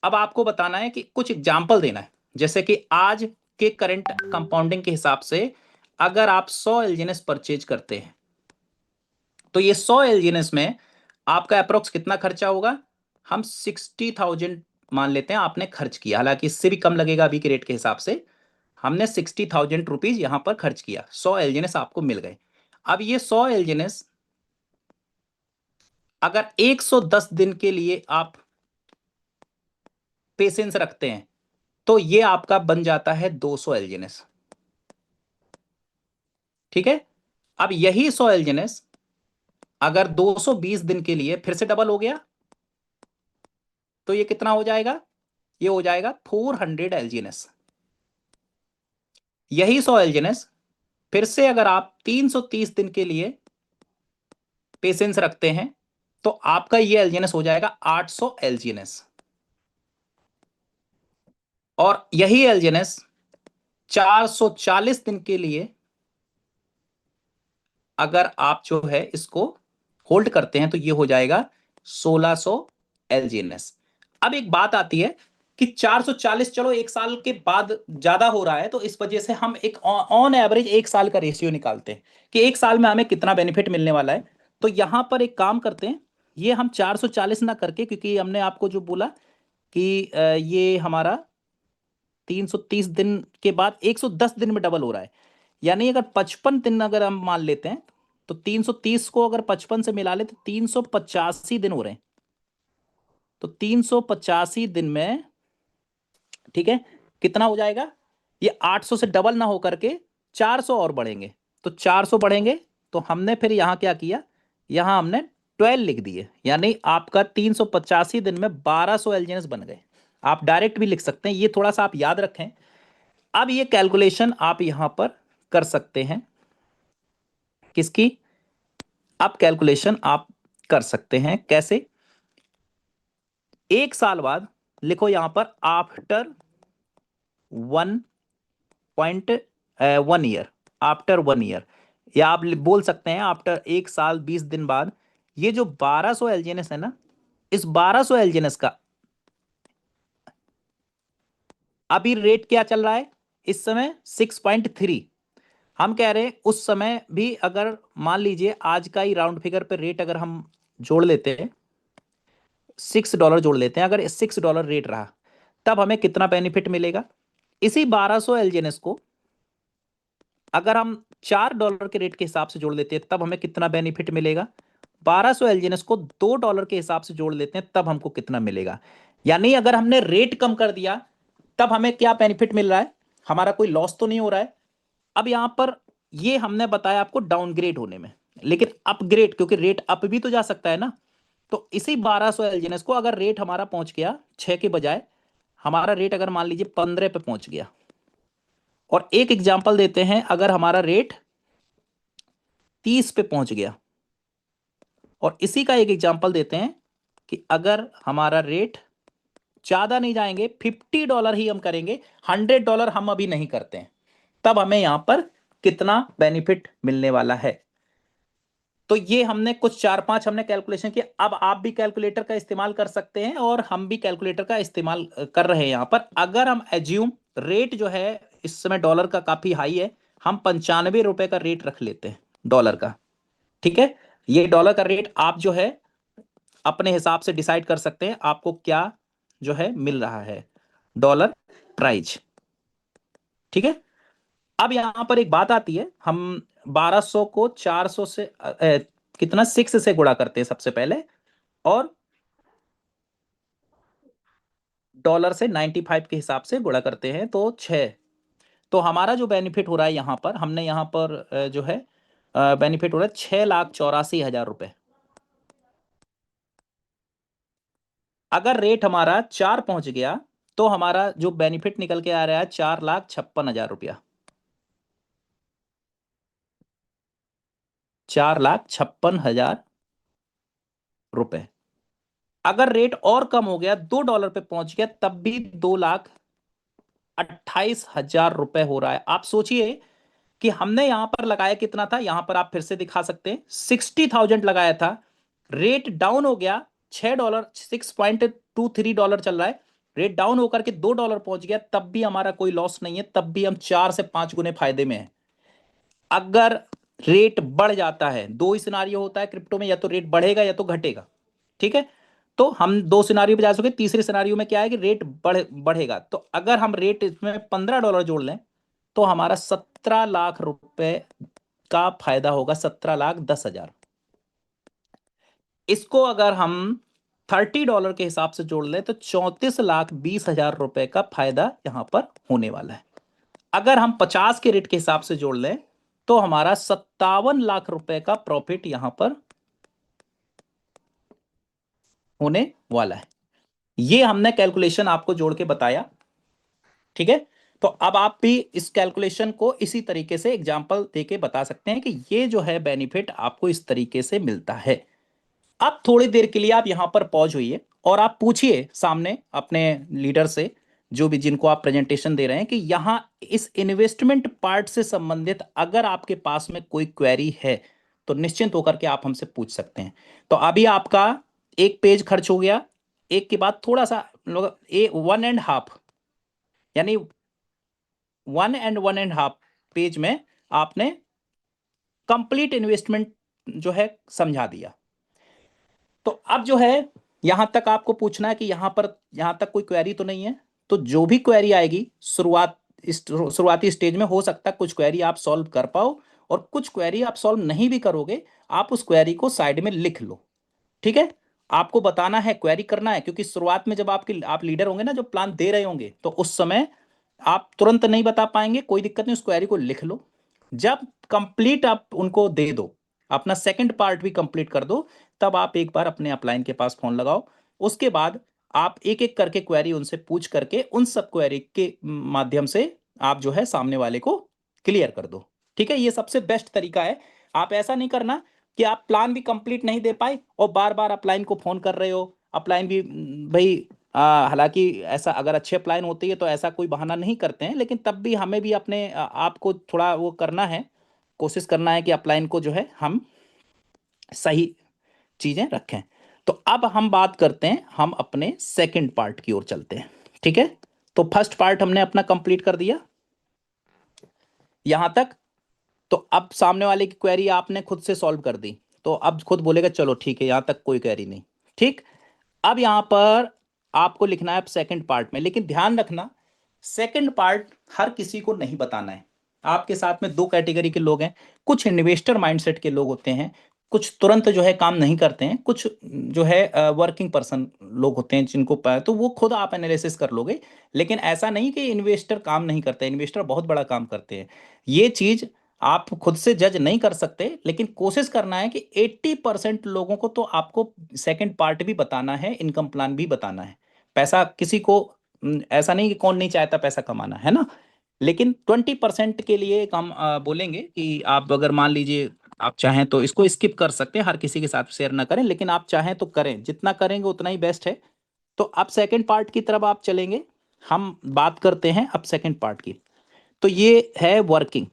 अब आपको बताना है कि कुछ एग्जाम्पल देना है। जैसे कि आज के करंट कंपाउंडिंग के हिसाब से अगर आप 100 एलजीएनएस परचेज करते हैं तो ये 100 एलजीएनएस में आपका अप्रोक्स कितना खर्चा होगा, हम 60,000 मान लेते हैं आपने खर्च किया। हालांकि इससे भी कम लगेगा अभी के रेट के हिसाब से। हमने 60,000 रुपीज यहां पर खर्च किया, 100 एलजीएनएस आपको मिल गए। अब ये 100 एलजीएनएस अगर 110 दिन के लिए आप पेशेंस रखते हैं तो ये आपका बन जाता है 200 एलजीएनएस। ठीक है, अब यही 100 एलजीएनएस अगर 220 दिन के लिए फिर से डबल हो गया तो ये कितना हो जाएगा, ये हो जाएगा 400 एलजीएनएस। यही 100 एलजीएनएस फिर से अगर आप 330 दिन के लिए पेशेंस रखते हैं तो आपका ये एलजीएनएस हो जाएगा 800 एलजीएनएस। और यही एलजीएनएस 440 दिन के लिए अगर आप जो है इसको होल्ड करते हैं तो ये हो जाएगा 1600 एलजीएनएस। अब एक बात आती है कि 440 चलो एक साल के बाद ज्यादा हो रहा है तो इस वजह से हम एक ऑन एवरेज एक साल का रेशियो निकालते हैं कि एक साल में हमें कितना बेनिफिट मिलने वाला है। तो यहां पर एक काम करते हैं, ये हम 440 ना करके, क्योंकि हमने आपको जो बोला कि ये हमारा 330 दिन के बाद 110 दिन में डबल हो रहा है, यानी अगर 55 दिन अगर हम मान लेते हैं तो 330 को अगर 55 से मिला ले तो 385 दिन हो रहे हैं। तो 385 दिन में, ठीक है, कितना हो जाएगा, ये 800 से डबल ना होकर के 400 और बढ़ेंगे। तो 400 बढ़ेंगे तो हमने फिर यहां क्या किया, यहां हमने 12 लिख दिए, यानी आपका 385 दिन में 1200 एलजीएनएस बन गए। आप डायरेक्ट भी लिख सकते हैं, ये थोड़ा सा आप याद रखें। अब ये कैलकुलेशन आप यहां पर कर सकते हैं, किसकी, अब कैलकुलेशन आप कर सकते हैं कैसे, एक साल बाद लिखो यहां पर आफ्टर 1.1 ईयर, आफ्टर 1 ईयर, या आप बोल सकते हैं आफ्टर एक साल 20 दिन बाद। ये जो 1200 एलजीएनएस है ना, इस 1200 एलजीएनएस का अभी रेट क्या चल रहा है, इस समय 6.3। हम कह रहे हैं उस समय भी अगर मान लीजिए आज का ही राउंड फिगर पे रेट अगर हम जोड़ लेते हैं, $6 जोड़ लेते हैं, अगर $6 रेट रहा तब हमें कितना बेनिफिट मिलेगा। इसी 1200 एलजीएनएस को अगर हम $4 के रेट के हिसाब से जोड़ लेते हैं तब हमें कितना बेनिफिट मिलेगा। 1200 एलजीएनएस को $2 के हिसाब से जोड़ लेते हैं तब हमको कितना मिलेगा। यानी अगर हमने रेट कम कर दिया तब हमें क्या बेनिफिट मिल रहा है, हमारा कोई लॉस तो नहीं हो रहा है। अब यहां पर ये हमने बताया आपको डाउनग्रेड होने में, लेकिन अपग्रेड, क्योंकि रेट अप भी तो जा सकता है ना। तो इसी 1200 एलजीएनएस को अगर रेट हमारा पहुंच गया 6 के बजाय, हमारा रेट अगर मान लीजिए 15 पे पहुंच गया, और एक एग्जांपल देते हैं, अगर हमारा रेट 30 पे पहुंच गया, और इसी का एक एग्जांपल देते हैं कि अगर हमारा रेट, ज्यादा नहीं जाएंगे, $50 ही हम करेंगे, $100 हम अभी नहीं करते हैं, तब हमें यहां पर कितना बेनिफिट मिलने वाला है। तो ये हमने कुछ 4-5 हमने कैलकुलेशन किया। अब आप भी कैलकुलेटर का इस्तेमाल कर सकते हैं और हम भी कैलकुलेटर का इस्तेमाल कर रहे हैं यहां पर। अगर हम एज्यूम रेट जो है इस समय डॉलर का काफी हाई है, हम ₹95 का रेट रख लेते हैं डॉलर का, ठीक है। ये डॉलर का रेट आप जो है अपने हिसाब से डिसाइड कर सकते हैं आपको क्या जो है मिल रहा है, डॉलर प्राइज, ठीक है। अब यहां पर एक बात आती है, हम 1200 को 400 से कितना 6 से गुणा करते हैं सबसे पहले, और डॉलर से 95 के हिसाब से गुणा करते हैं तो 6। तो हमारा जो बेनिफिट हो रहा है यहां पर, हमने यहां पर जो है बेनिफिट हो रहा है 6,84,000 रुपए। अगर रेट हमारा 4 पहुंच गया तो हमारा जो बेनिफिट निकल के आ रहा है 4,56,000 रुपया, 4,56,000 रुपए। अगर रेट और कम हो गया, $2 पे पहुंच गया, तब भी 2,28,000 रुपए हो रहा है। आप सोचिए कि हमने यहां पर लगाया कितना था, यहां पर आप फिर से दिखा सकते हैं 60,000 लगाया था, रेट डाउन हो गया, $6, $6.23 चल रहा है, रेट डाउन होकर के $2 पहुंच गया, तब भी हमारा कोई लॉस नहीं है, तब भी हम 4 से 5 गुने फायदे में हैं। अगर रेट बढ़ जाता है, दो ही सिनारियो होता है क्रिप्टो में, या तो रेट बढ़ेगा या तो घटेगा, ठीक है। तो हम दो सिनारियो पे जा सके, तीसरे सिनारियो में क्या है कि रेट बढ़ेगा। तो अगर हम रेट इसमें $15 जोड़ लें तो हमारा 17 लाख रुपए का फायदा होगा, 17,10,000। इसको अगर हम $30 के हिसाब से जोड़ ले तो 34,20,000 रुपए का फायदा यहां पर होने वाला है। अगर हम 50 के रेट के हिसाब से जोड़ लें तो हमारा 57 लाख रुपए का प्रॉफिट यहां पर होने वाला है। ये हमने कैलकुलेशन आपको जोड़ के बताया, ठीक है। तो अब आप भी इस कैलकुलेशन को इसी तरीके से एग्जांपल देके बता सकते हैं कि ये जो है बेनिफिट आपको इस तरीके से मिलता है। अब थोड़ी देर के लिए आप यहां पर पॉज होइए और आप पूछिए सामने अपने लीडर से, जो भी जिनको आप प्रेजेंटेशन दे रहे हैं, कि यहां इस इन्वेस्टमेंट पार्ट से संबंधित अगर आपके पास में कोई क्वेरी है तो निश्चिंत होकर के आप हमसे पूछ सकते हैं। तो अभी आपका एक पेज खर्च हो गया, एक के बाद थोड़ा सा लोग 1.5 यानी 1.5 पेज में आपने कंप्लीट इन्वेस्टमेंट जो है समझा दिया। तो अब जो है यहां तक आपको पूछना है कि यहां तक कोई क्वेरी तो नहीं है। तो जो भी क्वेरी आएगी शुरुआती स्टेज में, हो सकता है कुछ क्वेरी आप सॉल्व कर पाओ और कुछ क्वेरी आप सॉल्व नहीं भी करोगे, आप उस क्वेरी को साइड में लिख लो, ठीक है। आपको बताना है, क्वेरी करना है, क्योंकि शुरुआत में जब आप लीडर होंगे ना, जो प्लान दे रहे होंगे, तो उस समय आप तुरंत नहीं बता पाएंगे, कोई दिक्कत नहीं, उस क्वेरी को लिख लो। जब कंप्लीट आप उनको दे दो, अपना सेकंड पार्ट भी कंप्लीट कर दो, तब आप एक बार अपने अपलाइन के पास फोन लगाओ। उसके बाद आप एक एक करके क्वेरी उनसे पूछ करके उन सब क्वेरी के माध्यम से आप जो है सामने वाले को क्लियर कर दो, ठीक है। ये सबसे बेस्ट तरीका है। आप ऐसा नहीं करना कि आप प्लान भी कंप्लीट नहीं दे पाए और बार बार अपलाइन को फोन कर रहे हो। अपलाइन भी भाई हालांकि ऐसा अगर अच्छे अपलाइन होती है तो ऐसा कोई बहाना नहीं करते हैं, लेकिन तब भी हमें भी अपने आपको थोड़ा वो करना है, कोशिश करना है कि अपलाइन को जो है हम सही चीजें रखें। तो अब हम बात करते हैं, हम अपने सेकंड पार्ट की ओर चलते हैं, ठीक है। तो फर्स्ट पार्ट हमने अपना कंप्लीट कर दिया यहां तक। तो अब सामने वाले की क्वेरी आपने खुद से सॉल्व कर दी, तो अब खुद बोलेगा चलो ठीक है, यहां तक कोई क्वेरी नहीं, ठीक। अब यहां पर आपको लिखना है सेकंड पार्ट में, लेकिन ध्यान रखना सेकंड पार्ट हर किसी को नहीं बताना है। आपके साथ में दो कैटेगरी के लोग हैं, कुछ इन्वेस्टर माइंडसेट के लोग होते हैं, कुछ तुरंत जो है काम नहीं करते हैं, कुछ जो है वर्किंग पर्सन लोग होते हैं जिनको तो वो खुद आप एनालिसिस कर लोगे। लेकिन ऐसा नहीं कि इन्वेस्टर काम नहीं करते, इन्वेस्टर बहुत बड़ा काम करते हैं। ये चीज आप खुद से जज नहीं कर सकते, लेकिन कोशिश करना है कि 80% लोगों को तो आपको सेकंड पार्ट भी बताना है, इनकम प्लान भी बताना है। पैसा किसी को ऐसा नहीं कि कौन नहीं चाहता पैसा कमाना, है ना। लेकिन 20% के लिए हम बोलेंगे कि आप अगर मान लीजिए आप चाहें तो इसको स्किप कर सकते हैं, हर किसी के साथ शेयर ना करें, लेकिन आप चाहें तो करें, जितना करेंगे उतना ही बेस्ट है। तो अब सेकंड पार्ट की तरफ आप चलेंगे, हम बात करते हैं अब सेकंड पार्ट की। तो ये है वर्किंग।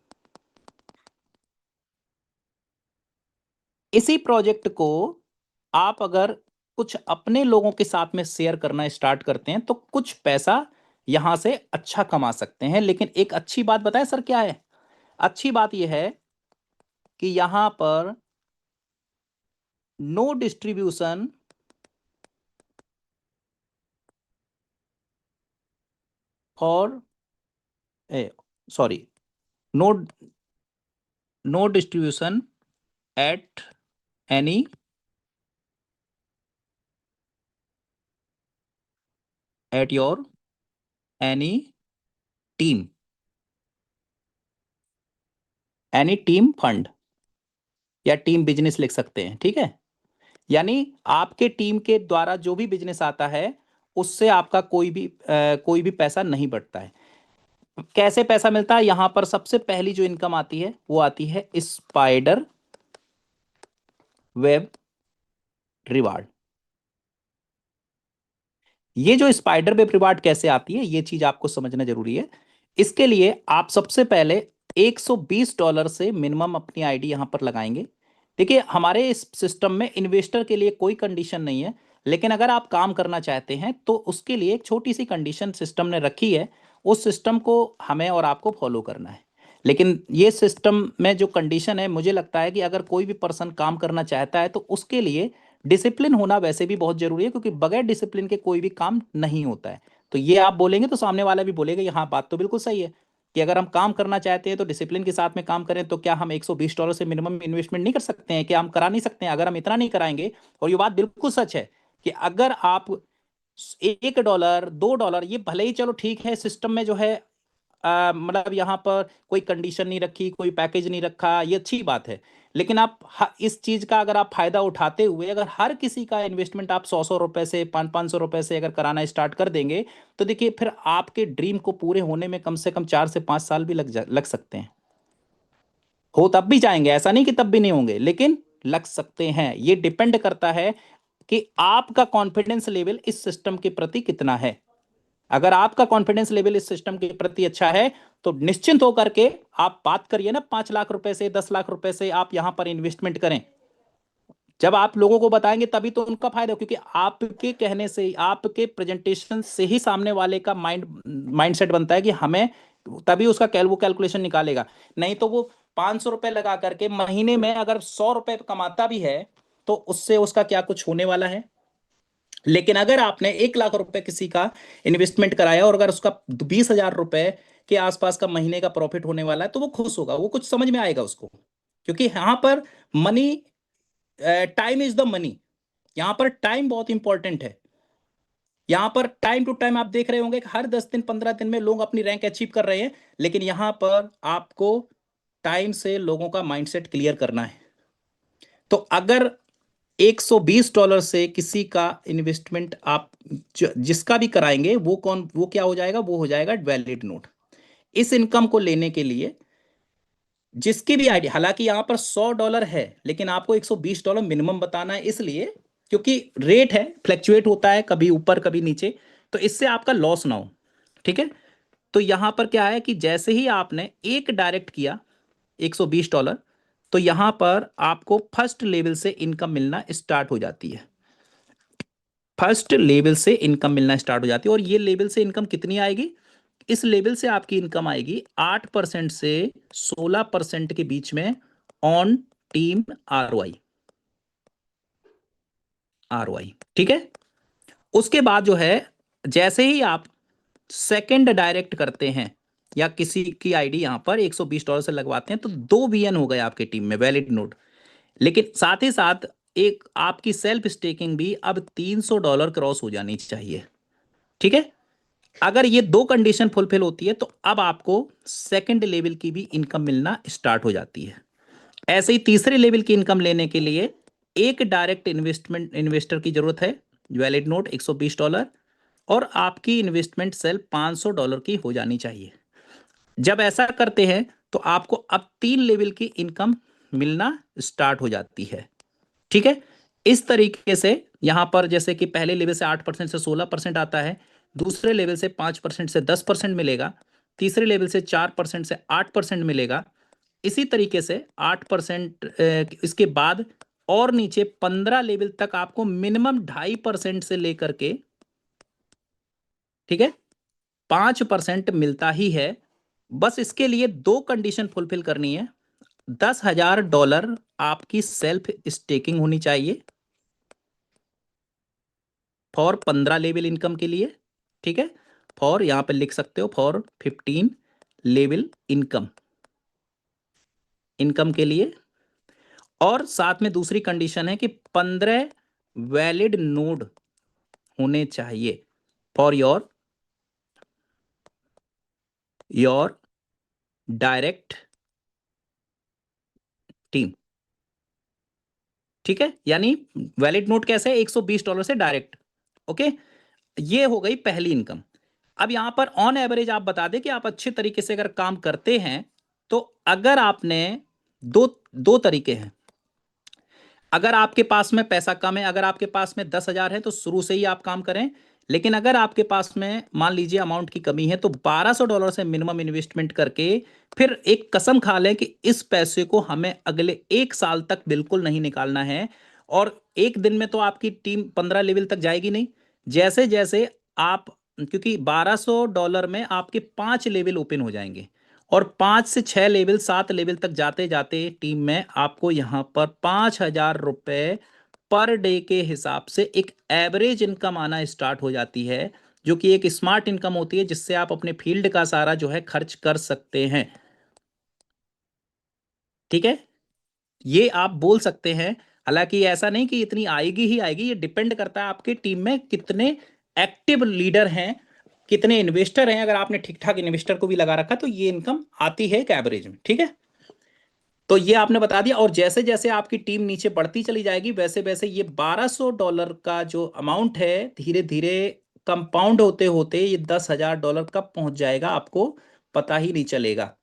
इसी प्रोजेक्ट को आप अगर कुछ अपने लोगों के साथ में शेयर करना स्टार्ट करते हैं तो कुछ पैसा यहां से अच्छा कमा सकते हैं। लेकिन एक अच्छी बात बताएं सर क्या है? अच्छी बात यह है कि यहां पर no distribution for sorry no no distribution at any at your any team fund या टीम बिजनेस लिख सकते हैं, ठीक है। यानी आपके टीम के द्वारा जो भी बिजनेस आता है उससे आपका कोई भी पैसा नहीं बढ़ता है। कैसे पैसा मिलता है? यहां पर सबसे पहली जो इनकम आती है वो आती है स्पाइडर वेब रिवार्ड। ये जो स्पाइडर वेब रिवार्ड कैसे आती है ये चीज आपको समझना जरूरी है। इसके लिए आप सबसे पहले $120 से मिनिमम अपनी आईडी यहां पर लगाएंगे। देखिए हमारे इस सिस्टम में इन्वेस्टर के लिए कोई कंडीशन नहीं है, लेकिन अगर आप काम करना चाहते हैं तो उसके लिए एक छोटी सी कंडीशन सिस्टम ने रखी है। उस सिस्टम को हमें और आपको फॉलो करना है। लेकिन ये सिस्टम में जो कंडीशन है, मुझे लगता है कि अगर कोई भी पर्सन काम करना चाहता है तो उसके लिए डिसिप्लिन होना वैसे भी बहुत जरूरी है, क्योंकि बगैर डिसिप्लिन के कोई भी काम नहीं होता है। तो ये आप बोलेंगे तो सामने वाला भी बोलेगा, ये हाँ बात तो बिल्कुल सही है कि अगर हम काम करना चाहते हैं तो डिसिप्लिन के साथ में काम करें। तो क्या हम $120 से मिनिमम इन्वेस्टमेंट नहीं कर सकते हैं? क्या हम करा नहीं सकते हैं? अगर हम इतना नहीं कराएंगे, और ये बात बिल्कुल सच है कि अगर आप $1 $2, ये भले ही चलो ठीक है, सिस्टम में जो है मतलब यहाँ पर कोई कंडीशन नहीं रखी, कोई पैकेज नहीं रखा, ये अच्छी बात है। लेकिन आप इस चीज का अगर आप फायदा उठाते हुए अगर हर किसी का इन्वेस्टमेंट आप 100-100 रुपए से 500-500 रुपए से अगर कराना स्टार्ट कर देंगे, तो देखिए फिर आपके ड्रीम को पूरे होने में कम से कम 4 से 5 साल भी लग सकते हैं। हो तब भी जाएंगे, ऐसा नहीं कि तब भी नहीं होंगे, लेकिन लग सकते हैं। ये डिपेंड करता है कि आपका कॉन्फिडेंस लेवल इस सिस्टम के प्रति कितना है। अगर आपका कॉन्फिडेंस लेवल इस सिस्टम के प्रति अच्छा है, तो निश्चिंत होकर के आप बात करिए ना, 5 लाख रुपए से 10 लाख रुपए से आप यहां पर इन्वेस्टमेंट करें। जब आप लोगों को बताएंगे तभी तो उनका फायदा हो, क्योंकि आपके कहने से, आपके प्रेजेंटेशन से ही सामने वाले का माइंडसेट बनता है कि हमें, तभी उसका वो कैलकुलेशन निकालेगा। नहीं तो वो 500 रुपए लगा करके महीने में अगर 100 रुपए कमाता भी है, तो उससे उसका क्या कुछ होने वाला है। लेकिन अगर आपने 1 लाख रुपए किसी का इन्वेस्टमेंट कराया और अगर उसका 20,000 रुपए के आसपास का महीने का प्रॉफिट होने वाला है, तो वो खुश होगा, वो कुछ समझ में आएगा उसको। क्योंकि यहां पर money, time is the money. यहां पर टाइम बहुत इंपॉर्टेंट है। यहां पर टाइम टू टाइम आप देख रहे होंगे कि हर 10 दिन 15 दिन में लोग अपनी रैंक अचीव कर रहे हैं, लेकिन यहां पर आपको टाइम से लोगों का माइंडसेट क्लियर करना है। तो अगर $120 से किसी का इन्वेस्टमेंट आप जिसका भी कराएंगे, वो क्या हो जाएगा, वो हो जाएगा वैलिड नोट। इस इनकम को लेने के लिए जिसकी भी आइडिया, हालांकि यहां पर $100 है, लेकिन आपको $120 मिनिमम बताना है, इसलिए क्योंकि रेट है, फ्लैक्चुएट होता है, कभी ऊपर कभी नीचे, तो इससे आपका लॉस ना हो। ठीक है। तो यहां पर क्या है कि जैसे ही आपने एक डायरेक्ट किया $120, तो यहां पर आपको फर्स्ट लेवल से इनकम मिलना स्टार्ट हो जाती है। फर्स्ट लेवल से इनकम मिलना स्टार्ट हो जाती है। और ये लेवल से इनकम कितनी आएगी? इस लेवल से आपकी इनकम आएगी 8% से 16% के बीच में ऑन टीम आर ओ आई। ठीक है। उसके बाद जो है, जैसे ही आप सेकंड डायरेक्ट करते हैं या किसी की आईडी यहां पर $120 से लगवाते हैं, तो 2 VN हो गए आपके टीम में वैलिड नोट। लेकिन साथ ही साथ एक आपकी सेल्फ स्टेकिंग भी अब $300 क्रॉस हो जानी चाहिए। ठीक है। अगर ये दो कंडीशन फुलफिल होती है, तो अब आपको सेकंड लेवल की भी इनकम मिलना स्टार्ट हो जाती है। ऐसे ही तीसरे लेवल की इनकम लेने के लिए एक डायरेक्ट इन्वेस्टर की जरूरत है, वैलिड नोट $120, और आपकी इन्वेस्टमेंट सेल $500 की हो जानी चाहिए। जब ऐसा करते हैं, तो आपको अब 3 लेवल की इनकम मिलना स्टार्ट हो जाती है। ठीक है। इस तरीके से यहां पर जैसे कि पहले लेवल से 8% से 16% आता है, दूसरे लेवल से 5% से 10% मिलेगा, तीसरे लेवल से 4% से 8% मिलेगा। इसी तरीके से 8% इसके बाद और नीचे 15 लेवल तक आपको मिनिमम 2.5% से लेकर के, ठीक है, 5% मिलता ही है। बस इसके लिए दो कंडीशन फुलफिल करनी है। $10,000 आपकी सेल्फ स्टेकिंग होनी चाहिए फॉर 15 लेवल इनकम के लिए। ठीक है। फॉर यहां पे लिख सकते हो फॉर 15 लेवल इनकम, इनकम के लिए। और साथ में दूसरी कंडीशन है कि 15 वैलिड नोड होने चाहिए फॉर योर डायरेक्ट टीम। ठीक है। यानी वैलिड नोट कैसे है, $120 से डायरेक्ट। ओके। ये हो गई पहली इनकम। अब यहां पर ऑन एवरेज आप बता दें कि आप अच्छे तरीके से अगर काम करते हैं, तो अगर आपने दो दो तरीके हैं। अगर आपके पास में पैसा कम है, अगर आपके पास में 10,000 है, तो शुरू से ही आप काम करें। लेकिन अगर आपके पास में मान लीजिए अमाउंट की कमी है, तो $1,200 से मिनिमम इन्वेस्टमेंट करके फिर एक कसम खा लें कि इस पैसे को हमें अगले 1 साल तक बिल्कुल नहीं निकालना है। और एक दिन में तो आपकी टीम 15 लेवल तक जाएगी नहीं। जैसे जैसे आप, क्योंकि $1,200 में आपके 5 लेवल ओपन हो जाएंगे, और 5 से 6 लेवल 7 लेवल तक जाते जाते टीम में आपको यहां पर $5,000 पर डे के हिसाब से एक एवरेज इनकम आना स्टार्ट हो जाती है, जो कि एक स्मार्ट इनकम होती है, जिससे आप अपने फील्ड का सारा जो है खर्च कर सकते हैं। ठीक है। ये आप बोल सकते हैं, हालांकि ऐसा नहीं कि इतनी आएगी ही आएगी, ये डिपेंड करता है आपकी टीम में कितने एक्टिव लीडर हैं, कितने इन्वेस्टर हैं। अगर आपने ठीक ठाक इन्वेस्टर को भी लगा रखा तो ये इनकम आती है एक एवरेज में, ठीक है। तो ये आपने बता दिया। और जैसे जैसे आपकी टीम नीचे बढ़ती चली जाएगी वैसे वैसे ये $1200 का जो अमाउंट है धीरे धीरे कंपाउंड होते होते ये $10,000 कब पहुंच जाएगा आपको पता ही नहीं चलेगा,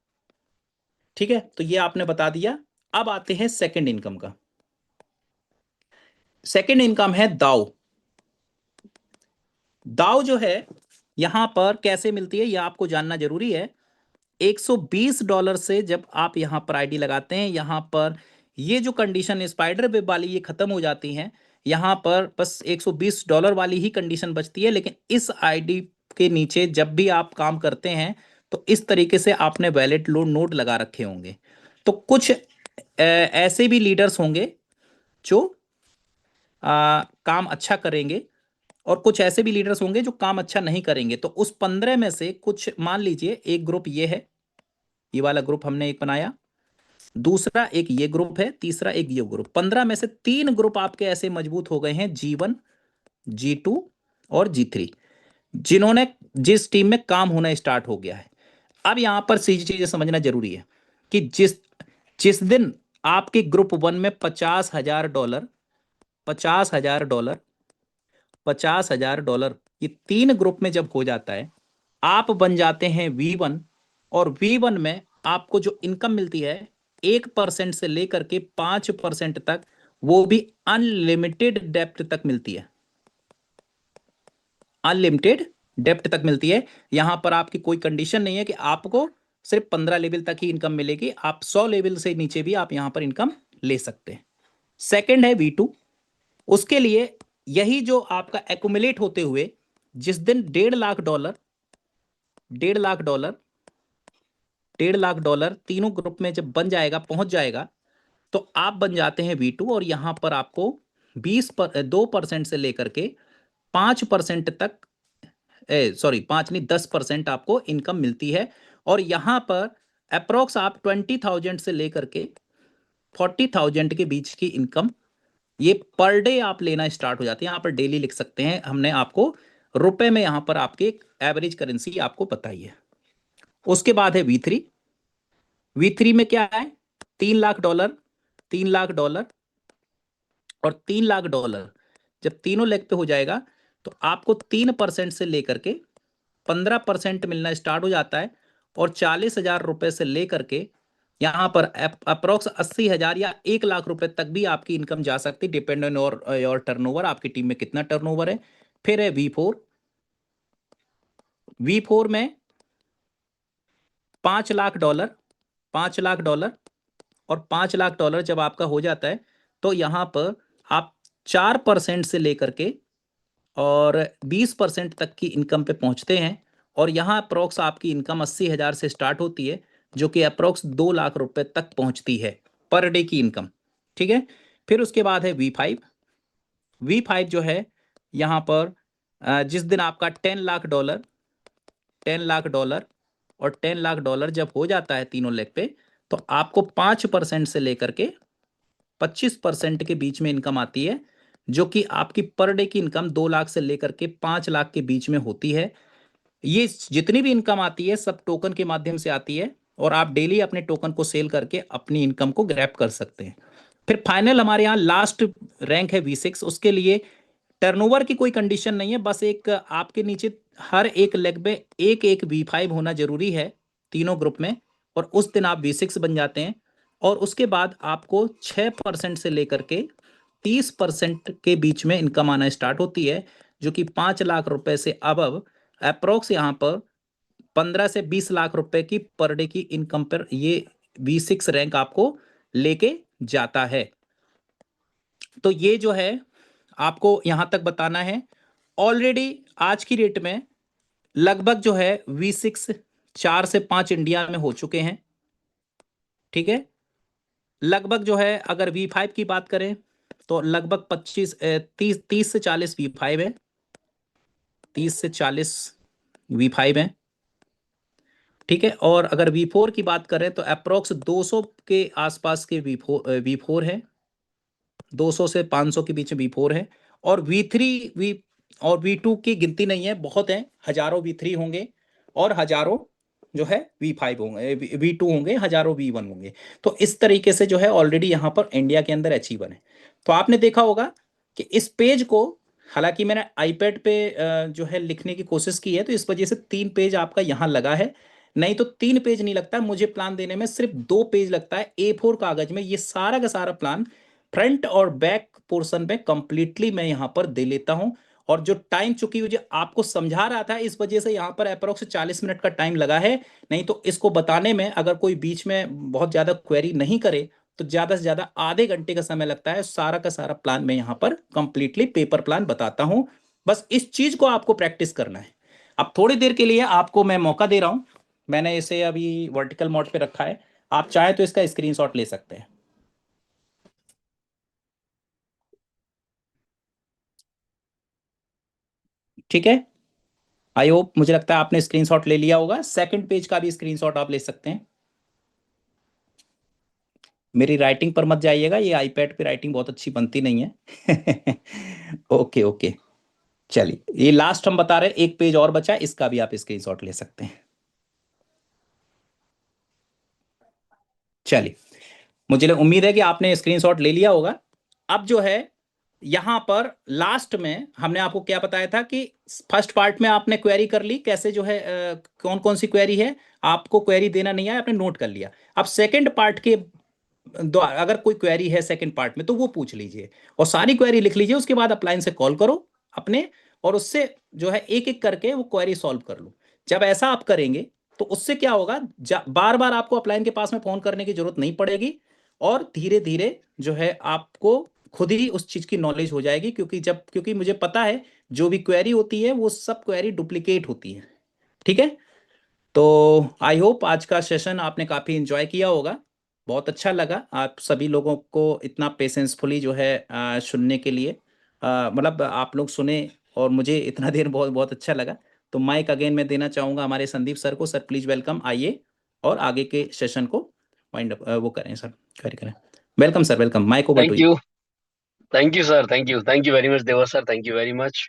ठीक है। तो ये आपने बता दिया। अब आते हैं सेकंड इनकम का। सेकंड इनकम है दाव। दाव जो है यहां पर कैसे मिलती है यह आपको जानना जरूरी है। $120 से जब आप यहां पर आईडी लगाते हैं, यहां पर ये जो कंडीशन स्पाइडर वेब वाली ये खत्म हो जाती है। यहां पर बस $120 वाली ही कंडीशन बचती है। लेकिन इस आईडी के नीचे जब भी आप काम करते हैं तो इस तरीके से आपने वैलिड लोड नोड लगा रखे होंगे। तो कुछ ऐसे भी लीडर्स होंगे जो काम अच्छा करेंगे और कुछ ऐसे भी लीडर्स होंगे जो काम अच्छा नहीं करेंगे। तो उस 15 में से कुछ मान लीजिए एक ग्रुप ये है, ये वाला ग्रुप हमने एक बनाया, दूसरा एक ये ग्रुप है, तीसरा एक ये ग्रुप। 15 में से 3 ग्रुप आपके ऐसे मजबूत हो गए हैं, G1, G2 और G3, जिन्होंने जिस टीम में काम होना स्टार्ट हो गया है। अब यहां पर चीजें समझना जरूरी है कि जिस जिस दिन आपके ग्रुप 1 में $50,000, $50,000, $50,000 ये 3 ग्रुप में जब हो जाता है आप बन जाते हैं V1। और V1 में आपको जो इनकम मिलती है 1% से लेकर के 5% तक, वो भी अनलिमिटेड डेप्थ तक मिलती है, अनलिमिटेड डेप्थ तक मिलती है। यहां पर आपकी कोई कंडीशन नहीं है कि आपको सिर्फ 15 लेवल तक ही इनकम मिलेगी, आप 100 लेवल से नीचे भी आप यहां पर इनकम ले सकते हैं। सेकंड है V2। उसके लिए यही जो आपका एक्यूमुलेट होते हुए जिस दिन $1.5 लाख, $1.5 लाख, $1.5 लाख तीनों ग्रुप में जब बन जाएगा, पहुंच जाएगा, तो आप बन जाते हैं V2। और यहां पर आपको 2% से लेकर के 5% तक, सॉरी 5 नहीं 10% आपको इनकम मिलती है। और यहां पर अप्रोक्स आप 20,000 से लेकर के 40,000 के बीच की इनकम ये पर डे आप लेना स्टार्ट हो जाती है। यहां पर डेली लिख सकते हैं, हमने आपको रुपए में यहां पर आपके एवरेज करेंसी आपको बताई है। उसके बाद है V3। V3 में क्या है, $3 लाख, $3 लाख और $3 लाख। जब तीनों लेग पे हो जाएगा तो आपको 3% से लेकर के 15% मिलना स्टार्ट हो जाता है। और ₹40,000 से लेकर के यहां पर अप्रोक्स 80,000 या 1 लाख रुपए तक भी आपकी इनकम जा सकती है, डिपेंड ऑन योर टर्नओवर, आपकी टीम में कितना टर्नओवर है। फिर है V4। V4 में $5 लाख, $5 लाख और $5 लाख जब आपका हो जाता है तो यहां पर आप 4% से लेकर के और 20% तक की इनकम पे पहुंचते हैं। और यहां अप्रोक्स आपकी इनकम 80,000 से स्टार्ट होती है, जो कि अप्रोक्स 2 लाख रुपए तक पहुंचती है पर डे की इनकम, ठीक है। फिर उसके बाद है V5। V5 जो है यहां पर जिस दिन आपका $10 लाख, $10 लाख और $10 लाख जब हो जाता है तीनों लेग पे, तो आपको 5% से लेकर के 25% के बीच में इनकम आती है, जो कि आपकी पर डे की इनकम 2 लाख से लेकर के 5 लाख के बीच में होती है। ये जितनी भी इनकम आती है सब टोकन के माध्यम से आती है और आप डेली अपने टोकन को सेल करके अपनी इनकम को ग्रैब कर सकते हैं। फिर फाइनल हमारे यहाँ लास्ट रैंक है V6। उसके लिए टर्नओवर की कोई कंडीशन नहीं है, बस एक आपके नीचे हर एक लेग में एक एक V5 होना जरूरी है तीनों ग्रुप में, और उस दिन आप V6 बन जाते हैं। और उसके बाद आपको 6% से लेकर के 30% के बीच में इनकम आना स्टार्ट होती है, जो कि 5 लाख रुपए से अब अप्रोक्स यहाँ पर 15 से 20 लाख रुपए की पर डे की इनकम पर ये V6 रैंक आपको लेके जाता है। तो ये जो है आपको यहां तक बताना है। ऑलरेडी आज की डेट में लगभग जो है V6 4 से 5 इंडिया में हो चुके हैं, ठीक है। लगभग जो है अगर V5 की बात करें तो लगभग 30 से 40 V5 है, 30 से 40 V5 है, ठीक है। और अगर V4 की बात करें तो अप्रोक्स 200 के आसपास के V4 है, 200 से 500 के बीच में V4 है, और V3 V और V2 की गिनती नहीं है, बहुत है, हजारों V3 होंगे और हजारों जो है V5 होंगे, V2 होंगे, हजारों V1 होंगे। तो इस तरीके से जो है ऑलरेडी यहाँ पर इंडिया के अंदर H1 है। तो आपने देखा होगा कि इस पेज को, हालांकि मैंने आईपैड पे जो है लिखने की कोशिश की है, तो इस वजह से 3 पेज आपका यहाँ लगा है, नहीं तो 3 पेज नहीं लगता। मुझे प्लान देने में सिर्फ 2 पेज लगता है A4 कागज में, ये सारा का सारा प्लान फ्रंट और बैक पोर्शन में कंप्लीटली मैं यहाँ पर दे लेता हूँ। और जो टाइम, चूंकि मुझे आपको समझा रहा था, इस वजह से यहाँ पर अप्रोक्स 40 मिनट का टाइम लगा है। नहीं तो इसको बताने में अगर कोई बीच में बहुत ज्यादा क्वेरी नहीं करे तो ज्यादा से ज्यादा आधे घंटे का समय लगता है। सारा का सारा प्लान मैं यहाँ पर कंप्लीटली पेपर प्लान बताता हूं। बस इस चीज को आपको प्रैक्टिस करना है। अब थोड़ी देर के लिए आपको मैं मौका दे रहा हूं। मैंने इसे अभी वर्टिकल मोड पे रखा है, आप चाहे तो इसका स्क्रीनशॉट ले सकते हैं। ठीक है, आई होप, मुझे लगता है आपने स्क्रीनशॉट ले लिया होगा। सेकंड पेज का भी स्क्रीनशॉट आप ले सकते हैं। मेरी राइटिंग पर मत जाइएगा, ये आईपैड पे राइटिंग बहुत अच्छी बनती नहीं है। ओके ओके, चलिए, ये लास्ट हम बता रहे हैं, 1 पेज और बचा है, इसका भी आप स्क्रीनशॉट ले सकते हैं। चलिए, मुझे उम्मीद है कि आपने स्क्रीनशॉट ले लिया होगा। अब जो है यहां पर लास्ट में हमने आपको क्या बताया था कि फर्स्ट पार्ट में आपने क्वेरी कर ली, कैसे जो है कौन कौन सी क्वेरी है, आपको क्वेरी देना नहीं है, आपने नोट कर लिया। अब सेकंड पार्ट के अगर कोई क्वेरी है सेकंड पार्ट में तो वो पूछ लीजिए, और सारी क्वेरी लिख लीजिए। उसके बाद अपलाइन से कॉल करो अपने, और उससे जो है एक एक करके वो क्वेरी सॉल्व कर लो। जब ऐसा आप करेंगे तो उससे क्या होगा, बार बार आपको अपलाइन के पास में फोन करने की जरूरत नहीं पड़ेगी, और धीरे धीरे जो है आपको खुद ही उस चीज की नॉलेज हो जाएगी। क्योंकि मुझे पता है जो भी क्वेरी होती है वो सब क्वेरी डुप्लीकेट होती है। ठीक है, तो आई होप आज का सेशन आपने काफ़ी एंजॉय किया होगा। बहुत अच्छा लगा आप सभी लोगों को इतना पेशेंसफुली जो है सुनने के लिए, मतलब आप लोग सुने, और मुझे इतना देर बहुत बहुत अच्छा लगा। तो माइक अगेन मैं देना चाहूँगा हमारे संदीप सर को। सर प्लीज़ वेलकम, आइए और आगे के सेशन को वाइंड अप वो करें सर, करें। Welcome sir, welcome, mike over to thank you. You. Thank you sir. Thank you very much Deva sir. Thank you very much.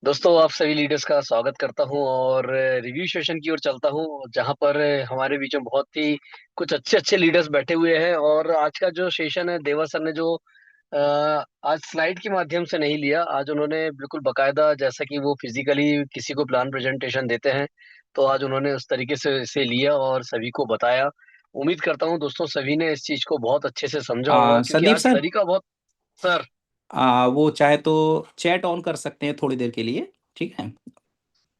दोस्तों, आप सभी लीडर्स का स्वागत करता हूं और रिव्यू सेशन की ओर चलता हूं, जहां पर हमारे बीच में बहुत ही कुछ अच्छे अच्छे लीडर्स बैठे हुए हैं। और आज का जो सेशन है, देवा सर ने जो आज स्लाइड के माध्यम से नहीं लिया, आज उन्होंने बिल्कुल बकायदा, जैसा कि वो फिजिकली किसी को प्लान प्रेजेंटेशन देते हैं, तो आज उन्होंने उस तरीके से इसे लिया और सभी को बताया। उम्मीद करता हूं दोस्तों सभी ने इस चीज को बहुत अच्छे से समझा होगा, क्योंकि संदीप आज सर, तरीका बहुत। सर। वो चाहे तो चैट ऑन कर सकते हैं थोड़ी देर के लिए। ठीक है,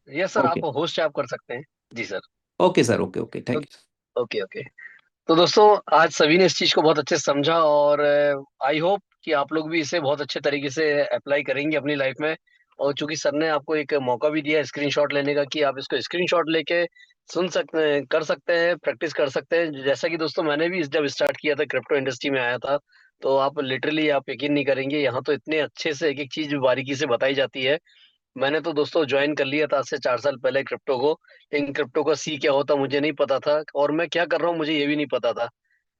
यस सर, ओके आप होस्ट आप कर सकते हैं। जी sir. Okay sir, okay okay, तो थैंक यू। Okay okay. तो दोस्तों, आज सभी ने इस चीज को बहुत अच्छे से समझा और आई होप कि आप लोग भी इसे बहुत अच्छे तरीके से अप्लाई करेंगे अपनी लाइफ में। और चूंकि सर ने आपको एक मौका भी दिया स्क्रीनशॉट लेने का, कि आप इसको स्क्रीनशॉट लेके सुन सकते हैं, कर सकते हैं, प्रैक्टिस कर सकते हैं। जैसा कि दोस्तों मैंने भी जब स्टार्ट किया था, क्रिप्टो इंडस्ट्री में आया था, तो आप लिटरली आप यकीन नहीं करेंगे, यहाँ तो इतने अच्छे से एक एक चीज बारीकी से बताई जाती है। मैंने तो दोस्तों ज्वाइन कर लिया था आज से 4 साल पहले क्रिप्टो को, लेकिन क्रिप्टो का सी क्या होता मुझे नहीं पता था, और मैं क्या कर रहा हूँ मुझे ये भी नहीं पता था।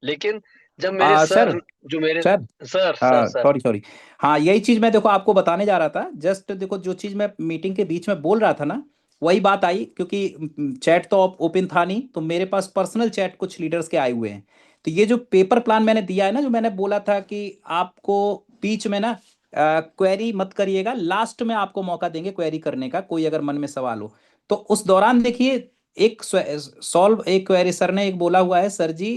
लेकिन जब मेरे सर, सर, जो मेरे सर, सर सर हाँ सर। सॉरी सॉरी, हाँ यही चीज मैं देखो आपको बताने जा रहा था। जस्ट देखो, जो चीज मैं मीटिंग के बीच में बोल रहा था ना, वही बात आई। क्योंकि चैट तो ओपन था नहीं, तो मेरे पास पर्सनल चैट कुछ लीडर्स के आए हुए हैं। तो ये जो पेपर प्लान मैंने दिया है ना, जो मैंने बोला था कि आपको बीच में ना क्वेरी मत करिएगा, लास्ट में आपको मौका देंगे क्वेरी करने का, कोई अगर मन में सवाल हो तो उस दौरान देखिए। एक सॉल्व एक क्वेरी सर ने एक बोला हुआ है, सर जी,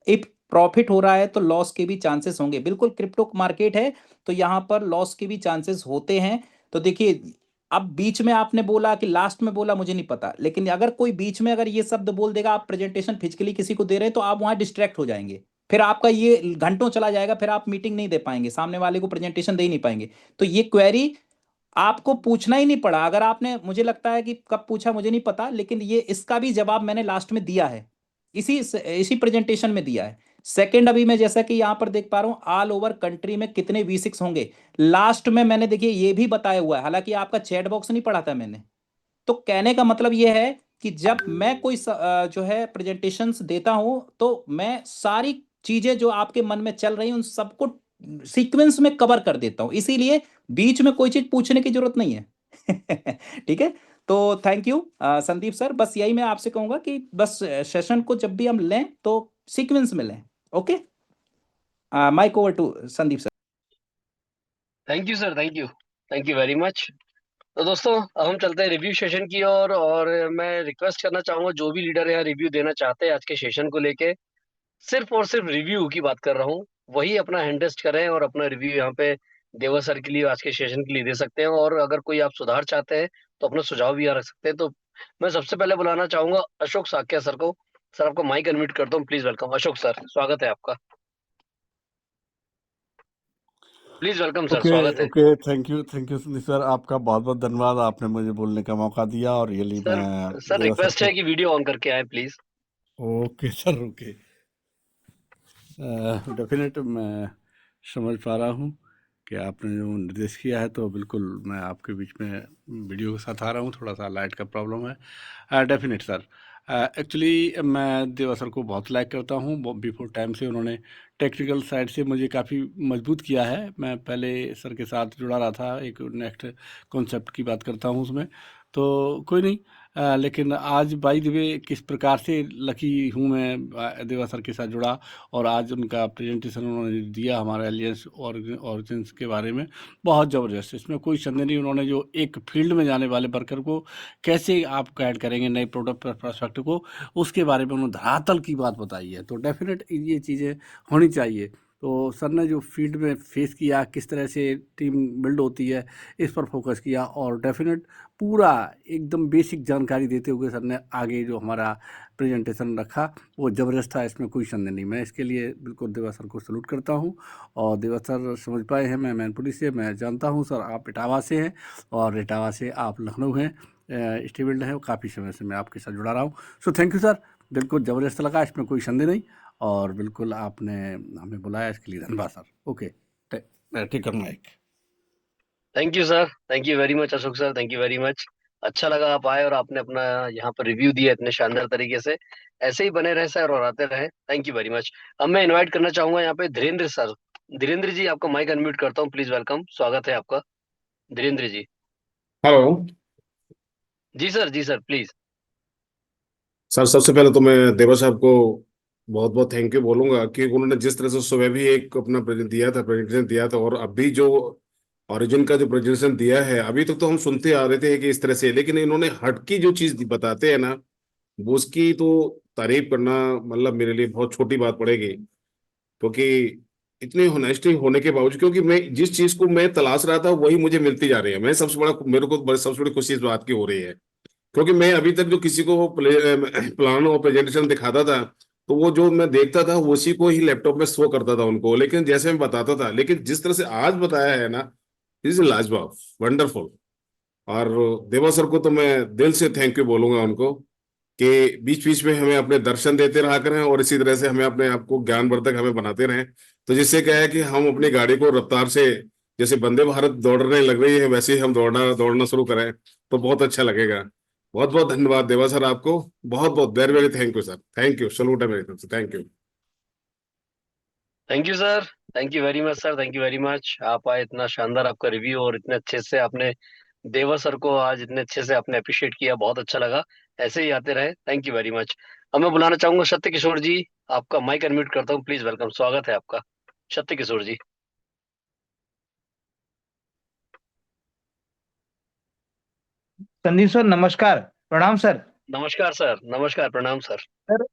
इफ प्रॉफिट हो रहा है तो लॉस के भी चांसेस होंगे। बिल्कुल क्रिप्टो मार्केट है, तो यहां पर लॉस के भी चांसेस होते हैं। तो देखिए, अब बीच में आपने बोला कि लास्ट में बोला, मुझे नहीं पता, लेकिन अगर कोई बीच में अगर ये शब्द बोल देगा, आप प्रेजेंटेशन फिजिकली किसी को दे रहे हैं, तो आप वहां डिस्ट्रैक्ट हो जाएंगे। फिर आपका ये घंटों चला जाएगा, फिर आप मीटिंग नहीं दे पाएंगे, सामने वाले को प्रेजेंटेशन दे ही नहीं पाएंगे। तो ये क्वेरी आपको पूछना ही नहीं पड़ा। अगर आपने, मुझे लगता है कि कब पूछा मुझे नहीं पता, लेकिन ये इसका भी जवाब मैंने लास्ट में दिया है, इसी इसी प्रेजेंटेशन में दिया है। सेकंड, अभी मैं जैसा कि यहां पर देख पा रहा हूं, ऑल ओवर कंट्री में कितने V6 होंगे, लास्ट में मैंने देखिए ये भी बताया हुआ है। हालांकि आपका चैट बॉक्स नहीं पढ़ा था मैंने। तो कहने का मतलब ये है कि जब मैं कोई जो है प्रेजेंटेशंस देता हूं, तो मैं सारी चीजें जो आपके मन में चल रही हैं उन सबको सीक्वेंस में कवर कर देता हूँ, इसीलिए बीच में कोई चीज पूछने की जरूरत नहीं है। ठीक है। तो थैंक यू संदीप सर, बस यही मैं आपसे कहूंगा कि बस सेशन को जब भी हम लें तो सीक्वेंस में लें। Okay, mic over to Sandeep sir. Thank you sir, thank you very much. तो दोस्तों अब हम चलते हैं रिव्यू सेशन की ओर, और मैं रिक्वेस्ट करना चाहूंगा जो भी लीडर यहाँ रिव्यू देना चाहते हैं आज के सेशन को लेके, सिर्फ और सिर्फ रिव्यू की बात कर रहा हूँ, वही अपना हैंड टेस्ट करें और अपना रिव्यू यहाँ पे देवा सर के लिए आज के सेशन के लिए दे सकते हैं। और अगर कोई आप सुधार चाहते हैं तो अपना सुझाव भी यहाँ रख सकते हैं। तो मैं सबसे पहले बुलाना चाहूंगा अशोक साक्या सर को। सर आपको माइक अनम्यूट करता हूँ, प्लीज वेलकम। अशोक सर स्वागत है आपका, प्लीज वेलकम सर, ओके स्वागत है। Okay, thank you Sunil sir, आपका बहुत बहुत धन्यवाद, आपने मुझे बोलने का मौका दिया। और रियली सर मैं सर देवा सर रिक्वेस्ट को, है कि वीडियो ऑन करके आए please. Okay sir, okay, definite मैं समझ पा रहा हूँ कि आपने जो निर्देश किया है, तो बिल्कुल मैं आपके बीच में वीडियो के साथ आ रहा हूँ। थोड़ा सा लाइट का प्रॉब्लम है। डेफिनेट सर, एक्चुअली मैं देवा सर को बहुत लाइक करता हूँ। बिफोर टाइम से उन्होंने टेक्निकल साइड से मुझे काफ़ी मजबूत किया है। मैं पहले सर के साथ जुड़ा रहा था, एक नेक्स्ट कॉन्सेप्ट की बात करता हूँ उसमें, तो कोई नहीं। लेकिन आज बाई द वे किस प्रकार से लकी हूँ मैं देवा सर के साथ जुड़ा, और आज उनका प्रेजेंटेशन उन्होंने दिया हमारे एलियंस ऑरिजिन्स के बारे में, बहुत ज़बरदस्त। इसमें कोई संदेह नहीं, उन्होंने जो एक फील्ड में जाने वाले वर्कर को कैसे आप गाइड करेंगे नए प्रोडक्ट प्रोस्पेक्ट को, उसके बारे में उन्होंने धरातल की बात बताई है। तो डेफिनेट ये चीज़ें होनी चाहिए। तो सर ने जो फील्ड में फेस किया, किस तरह से टीम बिल्ड होती है, इस पर फोकस किया, और डेफिनेट पूरा एकदम बेसिक जानकारी देते हुए सर ने आगे जो हमारा प्रेजेंटेशन रखा वो ज़बरदस्त था, इसमें कोई संदेह नहीं। मैं इसके लिए बिल्कुल देवा सर को सलूट करता हूँ। और देवा सर समझ पाए हैं, मैं मैनपुरी से, मैं जानता हूँ सर आप इटावा से हैं, और इटावा से आप लखनऊ हैं, स्टेबल्ड है। काफ़ी समय से मैं आपके साथ जुड़ा रहा हूँ। सो थैंक यू सर, बिल्कुल ज़बरदस्त लगा, इसमें कोई संदेह नहीं। और बिल्कुल आपने हमें बुलाया, इसके लिए धन्यवाद सर। ओके, टेक कर mic. Thank you sir, thank you very much Ashok sir, thank you very much. अच्छा लगा आप आए और आपने अपना यहाँ पर रिव्यू दिया इतने शानदार तरीके से। ऐसे ही बने रहे सर और आते रहे, थैंक यू वेरी मच। अब मैं इनवाइट करना चाहूंगा यहाँ पे धीरेन्द्र सर। धीरेन्द्र जी आपका माइक अनम्यूट करता हूँ, प्लीज वेलकम, स्वागत है आपका धीरेन्द्र जी। हेलो जी सर प्लीज। सर, सबसे पहले तो मैं देवा साहब को बहुत बहुत थैंक यू बोलूंगा कि उन्होंने जिस तरह से सुबह भी एक अपना प्रेजेंटेशन दिया था, और अभी जो ओरिजिन का जो प्रेजेंटेशन दिया है, अभी तक तो हम सुनते आ रहे थे कि इस तरह से, लेकिन इन्होंने हटकी जो चीज बताते हैं ना, वो उसकी तो तारीफ करना मतलब मेरे लिए बहुत छोटी बात पड़ेगी। क्योंकि इतनी होनेस्टी होने के बावजूद, क्योंकि मैं जिस चीज को मैं तलाश रहा था वही मुझे मिलती जा रही है, मैं सबसे बड़ा मेरे को सबसे बड़ी खुशी इस बात की हो रही है। क्योंकि मैं अभी तक जो किसी को प्लान और प्रेजेंटेशन दिखाता था, तो वो जो मैं देखता था उसी को ही लैपटॉप में शो करता था उनको, लेकिन जैसे मैं बताता था, लेकिन जिस तरह से आज बताया है ना, इज लाजवाब, वंडरफुल। और देवा सर को तो मैं दिल से थैंक यू बोलूंगा उनको, कि बीच बीच में हमें अपने दर्शन देते रहा करें, और इसी तरह से हमें अपने आप को ज्ञानवर्धक हमें बनाते रहें। तो जिससे क्या है कि हम अपनी गाड़ी को रफ्तार से, जैसे वंदे भारत दौड़ने लग रही है, वैसे ही हम दौड़ना दौड़ना शुरू करें तो बहुत अच्छा लगेगा। बहुत बहुत धन्यवाद देवा सर, आपको बहुत बहुत very very thank you sir, thank you, salute है मेरी तरफ से, thank you. Thank you sir, thank you very much sir, thank you very much. आप आए, इतना शानदार आपका रिव्यू, और इतने अच्छे से आपने देवा सर को आज इतने अच्छे से आपने अप्रिशिएट किया, बहुत अच्छा लगा। ऐसे ही आते रहे, थैंक यू वेरी मच। अब मैं बुलाना चाहूंगा सत्य किशोर जी। आपका माइक अनम्यूट करता हूँ, प्लीज वेलकम, स्वागत है आपका सत्य किशोर जी। संदीप सर नमस्कार, प्रणाम सर। नमस्कार सर, नमस्कार, प्रणाम सर। सर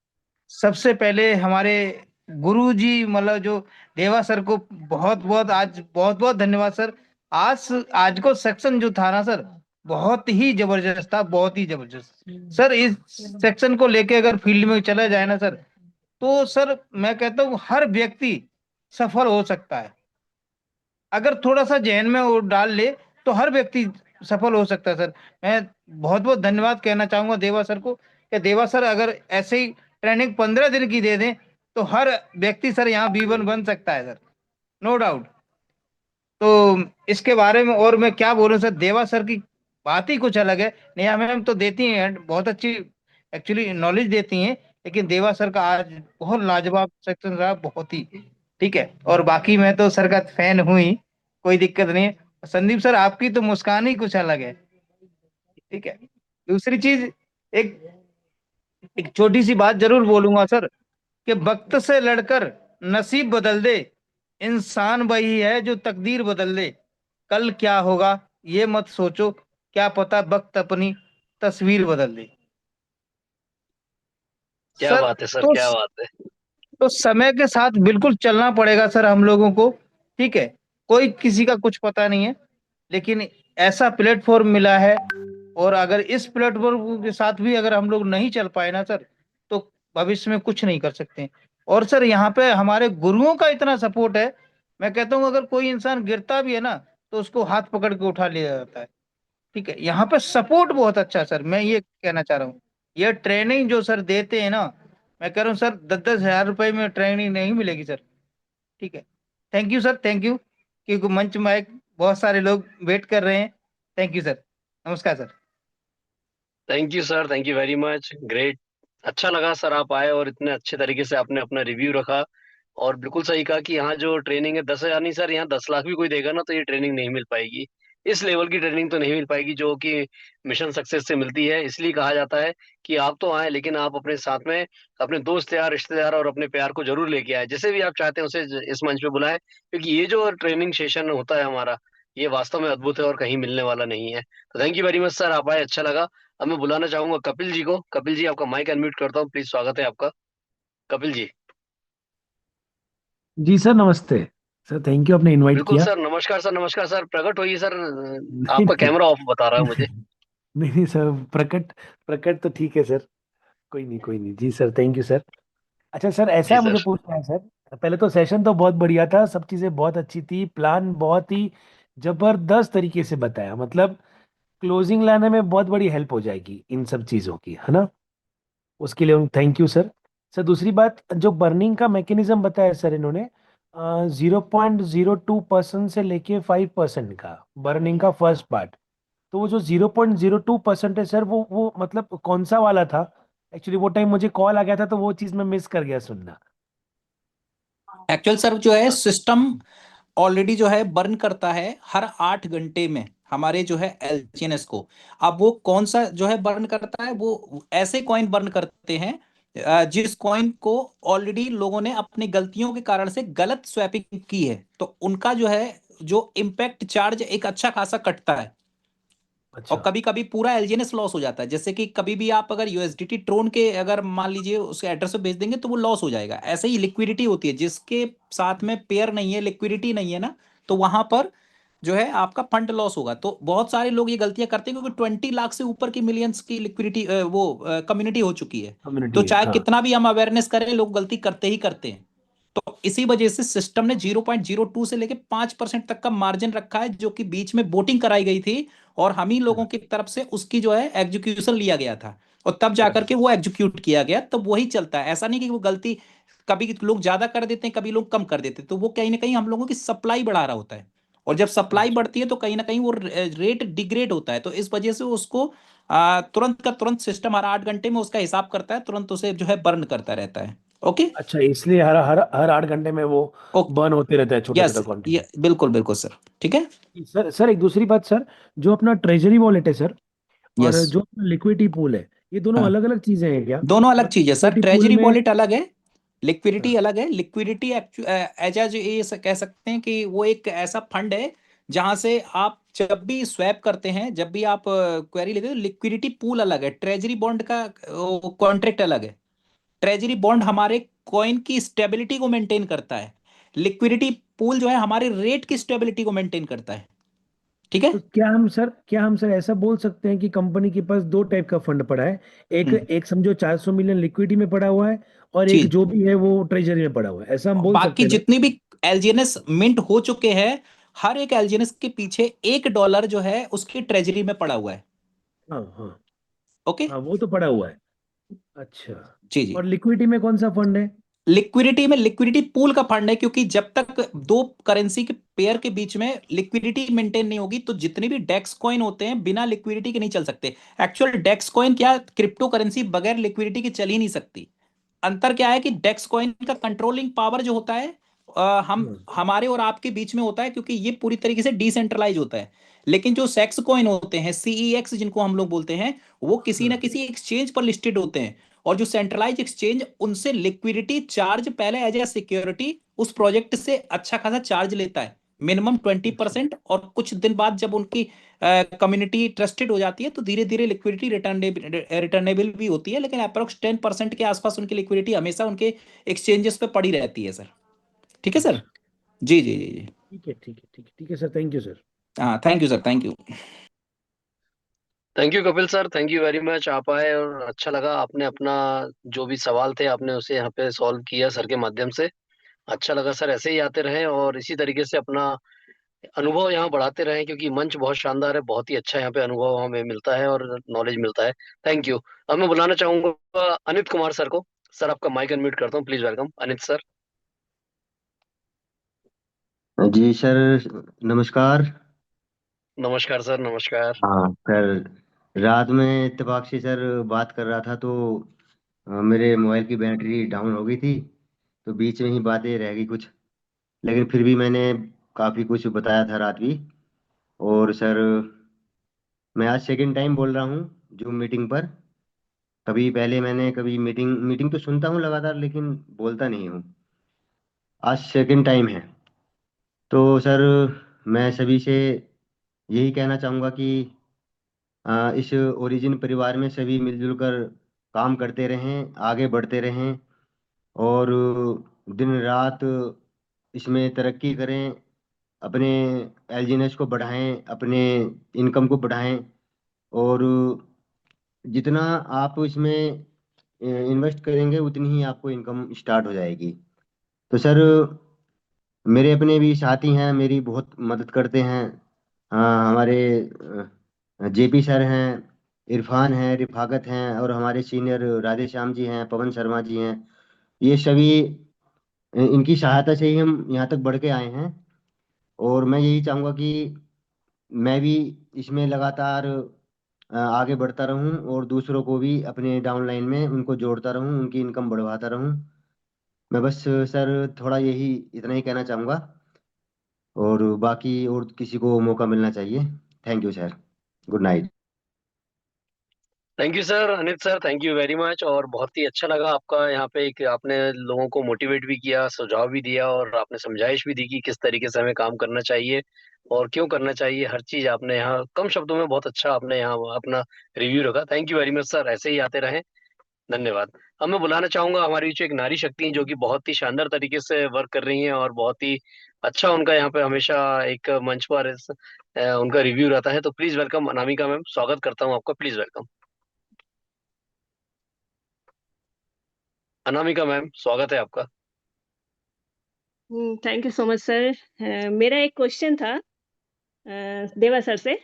सबसे पहले हमारे गुरु जी मतलब जो देवा सर को बहुत बहुत धन्यवाद सर। आज आज को सेक्शन जो था ना सर, बहुत ही जबरदस्त था, बहुत ही जबरदस्त सर। इस सेक्शन को लेके अगर फील्ड में चला जाए ना सर, तो सर मैं कहता हूँ हर व्यक्ति सफल हो सकता है। अगर थोड़ा सा जहन में वो डाल ले तो हर व्यक्ति सफल हो सकता है सर। मैं बहुत बहुत धन्यवाद कहना चाहूंगा देवा सर को, कि देवा सर अगर ऐसे ही ट्रेनिंग 15 दिन की दे दें तो हर व्यक्ति सर यहाँ B1 बन सकता है सर, नो डाउट। तो इसके बारे में और मैं क्या बोलूं सर, देवा सर की बात ही कुछ अलग है। नेहा मैम तो देती हैं बहुत अच्छी एक्चुअली नॉलेज देती हैं, लेकिन देवा सर का आज बहुत लाजवाब सेक्शन रहा, बहुत ही ठीक है, और बाकी मैं तो सर का फैन हूँ ही, कोई दिक्कत नहीं है। संदीप सर आपकी तो मुस्कान ही कुछ अलग है। ठीक है, दूसरी चीज, एक एक छोटी सी बात जरूर बोलूंगा सर, कि वक्त से लड़कर नसीब बदल दे, इंसान वही है जो तकदीर बदल दे। कल क्या होगा ये मत सोचो, क्या पता वक्त अपनी तस्वीर बदल दे। क्या सर बात है सर, तो क्या बात है। तो समय के साथ बिल्कुल चलना पड़ेगा सर हम लोगों को। ठीक है, कोई किसी का कुछ पता नहीं है, लेकिन ऐसा प्लेटफॉर्म मिला है, और अगर इस प्लेटफॉर्म के साथ भी अगर हम लोग नहीं चल पाए ना सर, तो भविष्य में कुछ नहीं कर सकते। और सर यहाँ पे हमारे गुरुओं का इतना सपोर्ट है, मैं कहता हूँ अगर कोई इंसान गिरता भी है ना, तो उसको हाथ पकड़ के उठा लिया जाता है। ठीक है, यहाँ पे सपोर्ट बहुत अच्छा है सर, मैं ये कहना चाह रहा हूँ। ये ट्रेनिंग जो सर देते हैं ना, मैं कह रहा हूँ सर 10-10 हजार रुपए में ट्रेनिंग नहीं मिलेगी सर। ठीक है, thank you sir, thank you, क्योंकि मंच में बहुत सारे लोग वेट कर रहे हैं। थैंक यू सर, नमस्कार sir. Thank you sir, thank you very much, great. अच्छा लगा सर आप आए और इतने अच्छे तरीके से आपने अपना रिव्यू रखा। और बिल्कुल सही कहा कि यहाँ जो ट्रेनिंग है 10 हजार नहीं सर, यहाँ 10 लाख भी कोई देगा ना तो ये ट्रेनिंग नहीं मिल पाएगी। इस लेवल की ट्रेनिंग तो नहीं मिल पाएगी जो कि मिशन सक्सेस से मिलती है। इसलिए कहा जाता है कि आप तो आए लेकिन आप अपने साथ में अपने दोस्त यार, रिश्तेदार और अपने प्यार को जरूर लेके आए। जैसे भी आप चाहते हैं उसे इस मंच पे बुलाएं, क्योंकि ये जो ट्रेनिंग सेशन होता है हमारा, ये वास्तव में अद्भुत है और कहीं मिलने वाला नहीं है। तो thank you very much sir, आप आए, अच्छा लगा। अब मैं बुलाना चाहूंगा कपिल जी को। कपिल जी आपका माइक अनम्यूट करता हूँ, प्लीज, स्वागत है आपका, कपिल जी। जी सर, नमस्ते सर, थैंक यू आपने इनवाइट बिल्कुल किया। सर, नमस्कार सर, नमस्कार सर, प्रकट होइए सर। नहीं आपका नहीं कैमरा ऑफ बता रहा है नहीं मुझे। नहीं नहीं सर, प्रकट प्रकट तो ठीक है सर, कोई नहीं कोई नहीं, जी सर, थैंक यू सर। अच्छा सर, ऐसा जी है, मुझे सर। पूछना है सर, पहले तो सेशन तो बहुत बढ़िया था, सब चीज़ें बहुत अच्छी थी, प्लान बहुत ही जबरदस्त तरीके से बताया, मतलब क्लोजिंग लाने में बहुत बड़ी हेल्प हो जाएगी इन सब चीज़ों की, है ना। उसके लिए थैंक यू सर। सर दूसरी बात, जो बर्निंग का मैकेनिज्म बताया सर इन्होंने, 0.02% से लेके 5% का बर्निंग का फर्स्ट पार्ट, तो वो जो 0.02% है सर, वो मतलब कौन सा वाला था। एक्चुअली वो टाइम मुझे कॉल आ गया था, तो वो चीज़ मैं मिस कर गया सुनना। एक्चुअल सर जो है सिस्टम ऑलरेडी जो है बर्न करता है हर 8 घंटे में हमारे जो है एलजीएनएस को। अब वो कौन सा जो है बर्न करता है, वो ऐसे कॉइन बर्न करते हैं जिस कॉइन को ऑलरेडी लोगों ने अपनी गलतियों के कारण से गलत स्वैपिंग की है, तो उनका जो है जो इम्पैक्ट चार्ज एक अच्छा खासा कटता है। और अच्छा। कभी कभी पूरा एलजीएनएस लॉस हो जाता है, जैसे कि कभी भी आप अगर यूएसडीटी ट्रोन के अगर मान लीजिए उसके एड्रेस पे भेज देंगे तो वो लॉस हो जाएगा। ऐसे ही लिक्विडिटी होती है, जिसके साथ में पेयर नहीं है, लिक्विडिटी नहीं है ना, तो वहां पर जो है आपका फंड लॉस होगा। तो बहुत सारे लोग ये गलतियां करते हैं क्योंकि 20 लाख से ऊपर की मिलियंस की लिक्विडिटी वो कम्युनिटी हो चुकी है। तो कम्युनिटी है, चाहे हाँ। कितना भी हम अवेयरनेस करें, लोग गलती करते ही करते हैं। तो इसी वजह से सिस्टम ने 0.02 से लेके 5% तक का मार्जिन रखा है, जो कि बीच में वोटिंग कराई गई थी और हम ही लोगों की तरफ से उसकी जो है एग्जीक्यूशन लिया गया था, और तब जाकर के वो एग्जीक्यूट किया गया। तब वही चलता है, ऐसा नहीं कि वो गलती कभी लोग ज्यादा कर देते हैं, कभी लोग कम कर देते हैं, तो वो कहीं ना कहीं हम लोगों की सप्लाई बढ़ा रहा होता है। और जब सप्लाई अच्छा बढ़ती है तो कहीं ना कहीं वो रेट डिग्रेड होता है, तो इस वजह से उसको तुरंत का तुरंत सिस्टम हर 8 घंटे में उसका हिसाब करता है, तुरंत उसे जो है बर्न करता रहता है। ओके। अच्छा, इसलिए हर हर हर 8 घंटे में वो ओके। बर्न होते रहता है, छोटा यस, छोटा क्वांटिटी। ये बिल्कुल बिल्कुल सर, ठीक है। सर सर, एक दूसरी बात सर, जो अपना ट्रेजरी वॉलेट है सर, यस। और जो लिक्विडिटी पूल है, ये दोनों हाँ, अलग अलग चीजें हैं क्या। दोनों अलग मतलब चीज है सर, लिक्विडिटी पूल ट्रेजरी में। वॉलेट अलग है, लिक्विडिटी हाँ अलग है। लिक्विडिटी एज एज ये कह सकते हैं कि वो एक ऐसा फंड है जहां से आप जब भी स्वैप करते हैं, जब भी आप क्वेरी लेते हो, लिक्विडिटी पूल अलग है, ट्रेजरी बॉन्ड का कॉन्ट्रैक्ट अलग है। ट्रेजरी बॉन्ड हमारे कॉइन की स्टेबिलिटी को मेंटेन करता है, लिक्विडिटी पूल जो है हमारे रेट की स्टेबिलिटी को मेंटेन करता है। ठीक है। तो क्या हम सर ऐसा बोल सकते हैं कि कंपनी के पास दो टाइप का फंड पड़ा है। एक हम्म। एक समझो 400 मिलियन लिक्विडिटी में पड़ा हुआ है, और एक जी, जो भी है वो ट्रेजरी में पड़ा हुआ है, ऐसा हम बोल बाकी सकते हैं ना। जितनी भी एलजीएनएस मिंट हो चुके हैं, हर एक एलजीएनएस के पीछे $1 जो है उसकी ट्रेजरी में पड़ा हुआ है। हाँ हाँ ओके। हाँ, वो तो पड़ा हुआ है। अच्छा। जी जी। और लिक्विडिटी में कौन सा फंड है। लिक्विडिटी में लिक्विडिटी पूल का फंड है, क्योंकि जब तक दो करेंसी के पेयर के बीच में लिक्विडिटी मेंटेन नहीं होगी तो जितने भी डेक्स कॉइन होते हैं बिना लिक्विडिटी के नहीं चल सकते। एक्चुअल डेक्स कॉइन क्या, क्रिप्टो करेंसी बगैर लिक्विडिटी के चल ही नहीं सकती। अंतर क्या है कि डेक्स कॉइन का कंट्रोलिंग पावर जो होता है हम हमारे और आपके बीच में होता है, क्योंकि ये पूरी तरीके से डिसेंट्रलाइज होता है। लेकिन जो सेक्स कॉइन होते हैं, CEX जिनको हम लोग बोलते हैं, वो किसी ना किसी एक्सचेंज पर लिस्टेड होते हैं। और जो सेंट्रलाइज एक्सचेंज, उनसे लिक्विडिटी चार्ज पहले एज ए सिक्योरिटी उस प्रोजेक्ट से अच्छा खासा चार्ज लेता है, मिनिमम 20%। और कुछ दिन बाद जब उनकी कम्युनिटी ट्रस्टेड हो जाती है तो धीरे धीरे लिक्विडिटी रिटर्नेबल भी होती है, लेकिन अप्रोक्स 10% के आसपास उनकी लिक्विडिटी हमेशा उनके एक्सचेंजेस पे पड़ी रहती है सर। ठीक है सर। जी जी जी जी। ठीक है, ठीक है, ठीक है, ठीक है सर, थैंक यू सर। हाँ, thank you sir, thank you. Thank you Kapil sir, thank you very much. आप आए और अच्छा लगा, आपने अपना जो भी सवाल थे आपने उसे यहाँ पे सॉल्व किया सर के माध्यम से। अच्छा लगा सर, ऐसे ही आते रहें और इसी तरीके से अपना अनुभव यहाँ बढ़ाते रहें, क्योंकि मंच बहुत शानदार है, बहुत ही अच्छा यहाँ पे अनुभव हमें मिलता है और नॉलेज मिलता है। Thank you. अब मैं बुलाना चाहूंगा अनित कुमार सर को। सर आपका माइक अनम्यूट करता हूँ, प्लीज वेलकम अनित सर। जी सर, नमस्कार। नमस्कार सर, नमस्कार। हाँ सर, रात में इत्तेफाक से सर बात कर रहा था तो मेरे मोबाइल की बैटरी डाउन हो गई थी, तो बीच में ही बातें रह गई कुछ। लेकिन फिर भी मैंने काफ़ी कुछ बताया था रात भी। और सर, मैं आज सेकंड टाइम बोल रहा हूँ जूम मीटिंग पर। कभी पहले मैंने कभी मीटिंग मीटिंग तो सुनता हूँ लगातार, लेकिन बोलता नहीं हूँ। आज सेकंड टाइम है। तो सर, मैं सभी से यही कहना चाहूँगा कि इस ओरिजिन परिवार में सभी मिलजुल कर काम करते रहें, आगे बढ़ते रहें और दिन रात इसमें तरक्की करें, अपने एलजीनेस को बढ़ाएं, अपने इनकम को बढ़ाएं। और जितना आप इसमें इन्वेस्ट करेंगे उतनी ही आपको इनकम स्टार्ट हो जाएगी। तो सर, मेरे अपने भी साथी हैं, मेरी बहुत मदद करते हैं। हमारे जेपी सर हैं, इरफान हैं, रिफाकत हैं, और हमारे सीनियर राधे श्याम जी हैं, पवन शर्मा जी हैं। ये सभी इनकी सहायता से ही हम यहाँ तक बढ़ के आए हैं। और मैं यही चाहूँगा कि मैं भी इसमें लगातार आगे बढ़ता रहूं और दूसरों को भी अपने डाउनलाइन में उनको जोड़ता रहूं, उनकी इनकम बढ़वाता रहूं। मैं बस सर थोड़ा यही इतना ही कहना चाहूँगा, और बाकी और किसी को मौका मिलना चाहिए। Thank you sir, good night. Thank you sir Anit sir, thank you very much. और बहुत ही अच्छा लगा आपका यहाँ पे एक आपने लोगों को मोटिवेट भी किया, सुझाव भी दिया और आपने समझाइश भी दी कि किस तरीके से हमें काम करना चाहिए और क्यों करना चाहिए। हर चीज आपने यहाँ कम शब्दों में बहुत अच्छा आपने यहाँ अपना रिव्यू रखा। Thank you very much sir, ऐसे ही आते रहें। धन्यवाद। अब मैं बुलाना चाहूंगा हमारी जो एक नारी शक्ति हैं, जो कि बहुत ही शानदार तरीके से वर्क कर रही हैं और बहुत ही अच्छा उनका यहाँ पे हमेशा एक मंच पर उनका रिव्यू रहता है। तो प्लीज वेलकम अनामिका मैम, स्वागत करता हूँ आपका, प्लीज वेलकम। अनामिका मैम, स्वागत है आपका। Thank you so much sir. मेरा एक क्वेश्चन था देवा सर से।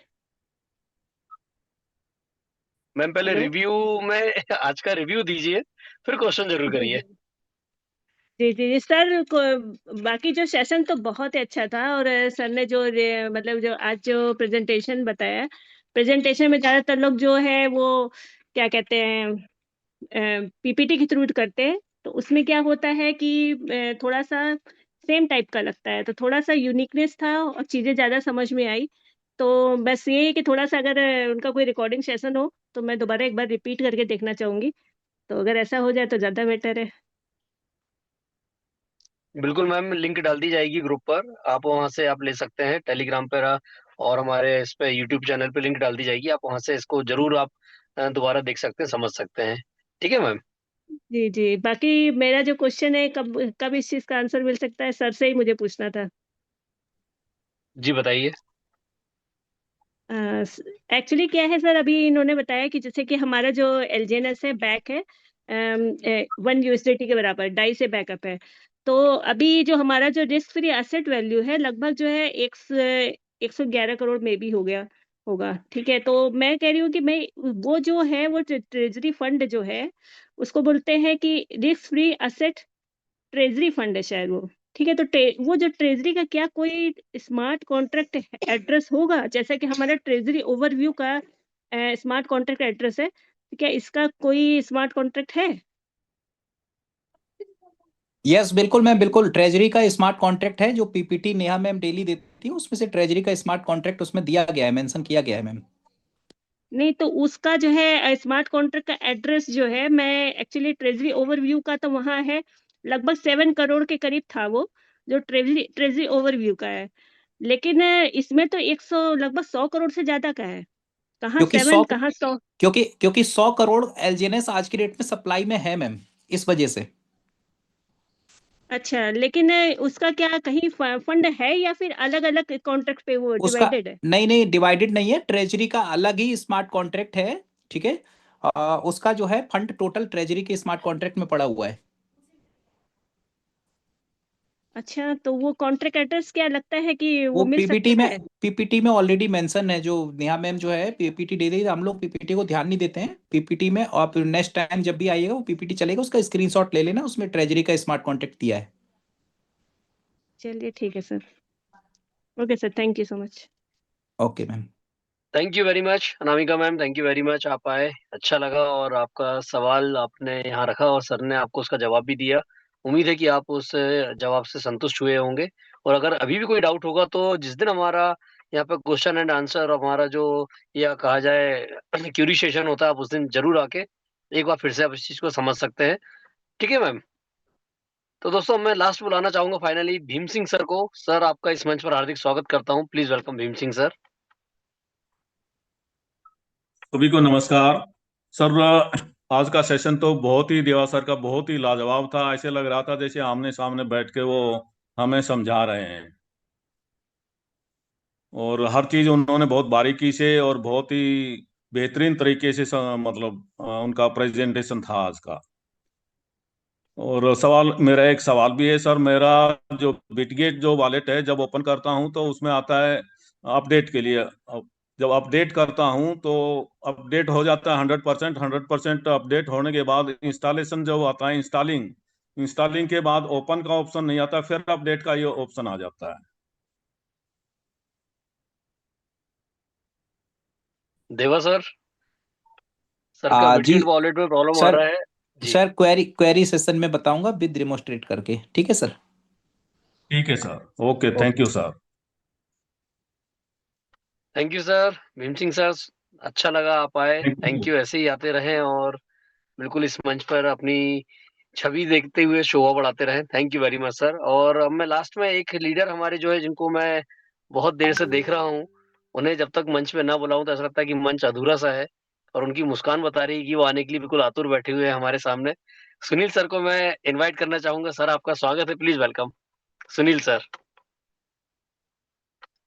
मैम पहले हेलो। रिव्यू में आज का रिव्यू दीजिए, फिर क्वेश्चन जरूर जी करिए। जी जी जी सर को, बाकी जो सेशन तो बहुत ही अच्छा था। और सर ने जो मतलब जो आज जो प्रेजेंटेशन बताया, प्रेजेंटेशन में ज़्यादातर लोग जो है वो क्या कहते हैं पीपीटी के थ्रू करते हैं, तो उसमें क्या होता है कि थोड़ा सा सेम टाइप का लगता है, तो थोड़ा सा यूनिकनेस था और चीज़ें ज़्यादा समझ में आई। तो बस ये है कि थोड़ा सा अगर उनका कोई रिकॉर्डिंग सेशन हो तो मैं दोबारा एक बार रिपीट करके देखना चाहूँगी, तो अगर ऐसा हो जाए तो ज़्यादा बेटर है। बिल्कुल मैम, लिंक डाल दी जाएगी ग्रुप पर, आप वहां से आप ले सकते हैं टेलीग्राम पर। और हमारे इस पे यूट्यूब चैनल पे लिंक डाल दी जाएगी, आप वहां से इसको जरूर आप दोबारा देख सकते हैं, समझ सकते हैं। ठीक है मैम। जी जी, बाकी मेरा जो क्वेश्चन है कब कब इस चीज़ का आंसर मिल सकता है, सर से ही मुझे पूछना था। जी बताइए। एक्चुअली क्या है सर, अभी इन्होंने बताया कि जैसे कि हमारा जो एलजीएनएस है बैक है 1 USDT के बराबर, डाई से बैकअप है। तो अभी जो हमारा जो रिस्क फ्री एसेट वैल्यू है लगभग जो है 111 करोड़ में भी हो गया होगा। ठीक है, तो मैं कह रही हूँ कि मैं वो जो है वो ट्रेजरी फंड जो है उसको बोलते हैं कि risk free asset treasury fund है शायद वो। ठीक है, तो वो जो ट्रेजरी का क्या कोई स्मार्ट कॉन्ट्रैक्ट एड्रेस होगा, जैसा कि हमारा ट्रेजरी ओवरव्यू का स्मार्ट कॉन्ट्रैक्ट एड्रेस है, तो क्या इसका कोई स्मार्ट कॉन्ट्रैक्ट है? यस बिल्कुल मैम, बिल्कुल ट्रेजरी का स्मार्ट कॉन्ट्रैक्ट है जो पीपीटी नेहा मैम डेली देती है, उसमें से ट्रेजरी का स्मार्ट कॉन्ट्रैक्ट उसमें दिया गया है, मेंशन किया गया है मैम। नहीं तो उसका जो है स्मार्ट कॉन्ट्रैक्ट का एड्रेस जो है, मैं एक्चुअली ट्रेजरी ओवरव्यू का तो वहाँ है, लगभग 7 करोड़ के करीब था वो, जो ट्रेजरी ओवरव्यू का है। लेकिन इसमें तो 100 लगभग 100 करोड़ से ज्यादा का है। कहाँ क्योंकि 7 कहाँ 100? क्योंकि 100 करोड़ एलजीएनएस आज की डेट में सप्लाई में है मैम, इस वजह से। अच्छा, लेकिन उसका क्या कहीं फंड है या फिर अलग अलग कॉन्ट्रैक्ट पे वो उसका डिवाइडेड है? नहीं नहीं, डिवाइडेड नहीं है, ट्रेजरी का अलग ही स्मार्ट कॉन्ट्रैक्ट है, ठीक है। उसका जो है फंड टोटल ट्रेजरी के स्मार्ट कॉन्ट्रैक्ट में पड़ा हुआ है। अच्छा, तो वो कॉन्ट्रैक्ट एड्रेस क्या लगता है कि वो वो मिल सकता है? पीपीटी में ऑलरेडी मेंशन है, जो नेहा मैम जो है पीपीटी दे रही है, हम लोग पीपीटी को ध्यान नहीं देते हैं पीपीटी में। और नेक्स्ट टाइम जब भी आइएगा वो पीपीटी चलेगा, उसका स्क्रीनशॉट ले लेना, उसमें ट्रेजरी का स्मार्ट कॉन्ट्रैक्ट दिया है। चलिए ठीक है sir. Okay sir, thank you so much. Okay ma'am. Thank you very much Anamika ma'am, thank you very much, आप आए, अच्छा लगा, और आपका सवाल आपने यहाँ रखा और सर ने आपको उसका जवाब भी दिया। उम्मीद है कि आप उस जवाब से संतुष्ट हुए होंगे। और अगर अभी भी कोई डाउट होगा तो जिस दिन हमारा यहाँ पे क्वेश्चन एंड आंसर, हमारा जो या कहा जाए क्यूरी सेशन होता है, आप उस दिन जरूर आके एक बार फिर से आप इस चीज को समझ सकते हैं। ठीक है मैम। तो दोस्तों मैं लास्ट बुलाना चाहूंगा फाइनली भीम सिंह सर को। सर आपका इस मंच पर हार्दिक स्वागत करता हूँ, please welcome Bhim Singh sir. सभी को नमस्कार सर। आज का सेशन तो बहुत ही देवा सर का बहुत ही लाजवाब था। ऐसे लग रहा था जैसे आमने सामने बैठ के वो हमें समझा रहे हैं, और हर चीज उन्होंने बहुत बारीकी से और बहुत ही बेहतरीन तरीके से मतलब उनका प्रेजेंटेशन था आज का। और मेरा एक सवाल भी है सर। मेरा जो बिटगेट जो वॉलेट है, जब ओपन करता हूं तो उसमें आता है अपडेट के लिए। जब अपडेट करता हूं तो अपडेट हो जाता है 100%। 100% अपडेट होने के बाद इंस्टॉलेशन जो आता है, इंस्टॉलिंग के बाद ओपन का ऑप्शन नहीं आता, फिर अपडेट का ये ऑप्शन आ जाता है। देवा सर, सर का जी बिटगेट वॉलेट में प्रॉब्लम आ सर, रहा है जी। सर क्वेरी सेशन में बताऊंगा विद डेमोस्ट्रेट करके, ठीक है सर। ठीक है sir, okay, thank you sir. Thank you sir Bhim Singh sir, अच्छा लगा आप आए, थैंक थैंक यू। यू, ऐसे ही आते रहें और बिल्कुल इस मंच पर अपनी छवि देखते हुए शोभा बढ़ाते रहें। Thank you very much sir. और अब मैं लास्ट में एक लीडर हमारे जो है, जिनको मैं बहुत देर से देख रहा हूँ, उन्हें जब तक मंच पे ना बुलाऊं तो ऐसा लगता है कि मंच अधूरा सा है, और उनकी मुस्कान बता रही है कि वो आने के लिए बिल्कुल आतुर बैठे हुए हैं हमारे सामने। सुनील सर को मैं इनवाइट करना चाहूंगा। सर आपका स्वागत है, please welcome Sunil sir.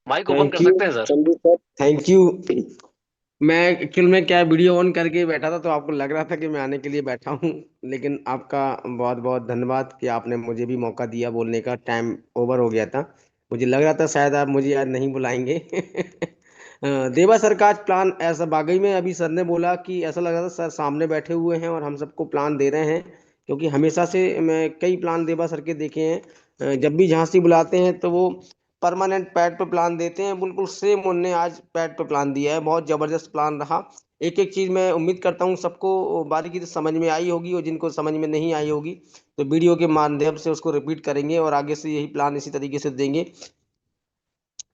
Mic open कर थैंक यू सकते हैं sir. Chandu sir, thank you. मैं एक्चुअल में क्या वीडियो ऑन करके बैठा था, तो आपको लग रहा था कि मैं आने के लिए बैठा हूं, लेकिन आपका बहुत बहुत धन्यवाद कि आपने मुझे भी मौका दिया बोलने का। टाइम ओवर हो गया था, मुझे लग रहा था शायद आप मुझे आज नहीं बुलाएंगे। देवा सर का आज प्लान ऐसा वाकई में, अभी सर ने बोला कि ऐसा लग रहा था सर सामने बैठे हुए हैं और हम सबको प्लान दे रहे हैं, क्योंकि हमेशा से मैं कई प्लान देवा सर के देखे हैं। जब भी झांसी बुलाते हैं तो वो परमानेंट पैड पे प्लान देते हैं, बिल्कुल सेम उनने आज पैड पे प्लान दिया है। बहुत जबरदस्त प्लान रहा। एक एक चीज मैं उम्मीद करता हूँ सबको बारीकी से समझ में आई होगी, और जिनको समझ में नहीं आई होगी तो वीडियो के माध्यम से उसको रिपीट करेंगे और आगे से यही प्लान इसी तरीके से देंगे।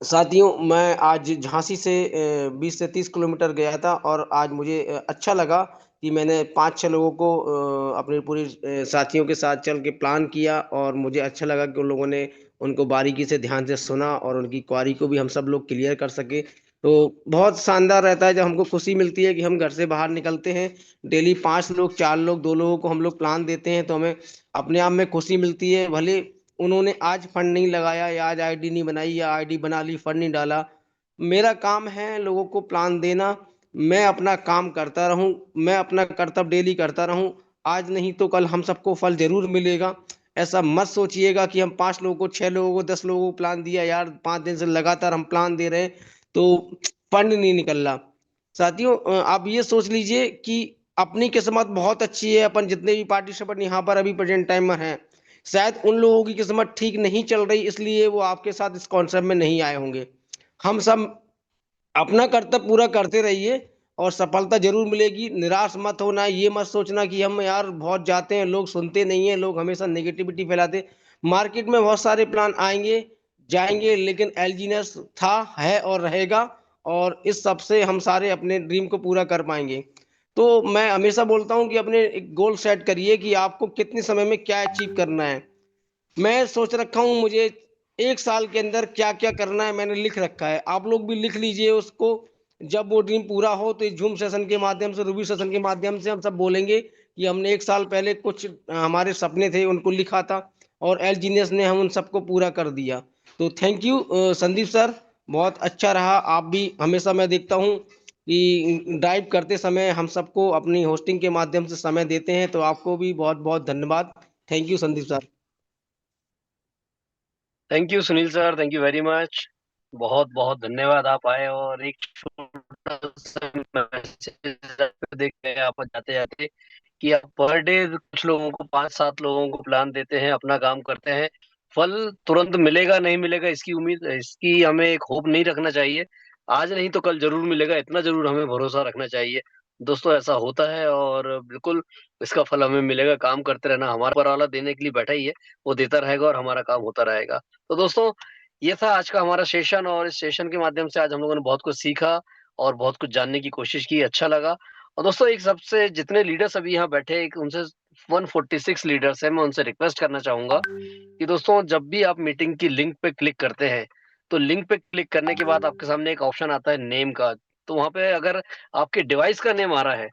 साथियों, मैं आज झांसी से 20 से 30 किलोमीटर गया था, और आज मुझे अच्छा लगा कि मैंने 5-6 लोगों को अपने पूरे साथियों के साथ चल के प्लान किया, और मुझे अच्छा लगा कि उन लोगों ने उनको बारीकी से ध्यान से सुना और उनकी क्वारी को भी हम सब लोग क्लियर कर सके। तो बहुत शानदार रहता है जब हमको खुशी मिलती है कि हम घर से बाहर निकलते हैं, डेली 5 लोग 4 लोग 2 लोगों को हम लोग प्लान देते हैं, तो हमें अपने आप में खुशी मिलती है। भले उन्होंने आज फंड नहीं लगाया या आज आईडी नहीं बनाई या आईडी बना ली फंड नहीं डाला, मेरा काम है लोगों को प्लान देना। मैं अपना काम करता रहूं, मैं अपना कर्तव्य डेली करता रहूं, आज नहीं तो कल हम सबको फल जरूर मिलेगा। ऐसा मत सोचिएगा कि हम 5 लोगों को 6 लोगों को 10 लोगों को प्लान दिया, यार 5 दिन से लगातार हम प्लान दे रहे हैं तो फंड नहीं निकल रहा। साथियों, आप ये सोच लीजिए कि अपनी किस्मत बहुत अच्छी है। अपन जितने भी पार्टिसिपेंट यहाँ पर अभी प्रेजेंट टाइम में हैं, शायद उन लोगों की किस्मत ठीक नहीं चल रही, इसलिए वो आपके साथ इस कॉन्सेप्ट में नहीं आए होंगे। हम सब अपना कर्तव्य पूरा करते रहिए, और सफलता जरूर मिलेगी। निराश मत होना, ये मत सोचना कि हम यार बहुत जाते हैं, लोग सुनते नहीं है, लोग हमेशा नेगेटिविटी फैलाते। मार्केट में बहुत सारे प्लान आएंगे जाएंगे, लेकिन एलजीनियस था, है और रहेगा, और इस सब से हम सारे अपने ड्रीम को पूरा कर पाएंगे। तो मैं हमेशा बोलता हूँ कि अपने एक गोल सेट करिए कि आपको कितने समय में क्या अचीव करना है। मैं सोच रखा हूँ मुझे 1 साल के अंदर क्या क्या करना है, मैंने लिख रखा है। आप लोग भी लिख लीजिए उसको। जब वो ड्रीम पूरा हो तो इस जूम सेशन के माध्यम से, रिव्यू सेशन के माध्यम से हम सब बोलेंगे कि हमने 1 साल पहले कुछ हमारे सपने थे उनको लिखा था, और एल जीनियस ने हम उन सबको पूरा कर दिया। तो थैंक यू संदीप सर, बहुत अच्छा रहा। आप भी हमेशा, मैं देखता हूँ कि ड्राइव करते समय हम सबको अपनी होस्टिंग के माध्यम से समय देते हैं, तो आपको भी बहुत बहुत धन्यवाद। Thank you Sandeep sir. Thank you Sunil sir, thank you very much. बहुत बहुत धन्यवाद, आप आए और एक छोटा सा मैसेज देख के आप जाते जाते कि आप पर डे कुछ लोगों को 5-7 लोगों को प्लान देते हैं, अपना काम करते हैं। फल तुरंत मिलेगा नहीं मिलेगा इसकी उम्मीद, इसकी हमें एक होप नहीं रखना चाहिए। आज नहीं तो कल जरूर मिलेगा, इतना जरूर हमें भरोसा रखना चाहिए। दोस्तों ऐसा होता है और बिल्कुल इसका फल हमें मिलेगा। काम करते रहना, हमारा ऊपर वाला देने के लिए बैठा ही है, वो देता रहेगा और हमारा काम होता रहेगा। तो दोस्तों ये था आज का हमारा सेशन, और इस सेशन के माध्यम से आज हम लोगों ने बहुत कुछ सीखा और बहुत कुछ जानने की कोशिश की, अच्छा लगा। और दोस्तों एक सबसे जितने लीडर्स अभी यहाँ बैठे हैं, उनसे 146 लीडर्स हैं, मैं उनसे रिक्वेस्ट करना चाहूंगा कि दोस्तों जब भी आप मीटिंग की लिंक पे क्लिक करते हैं, तो लिंक पे क्लिक करने के बाद आपके सामने एक ऑप्शन आता है नेम का। तो वहां पे अगर आपके डिवाइस का नेम आ रहा है,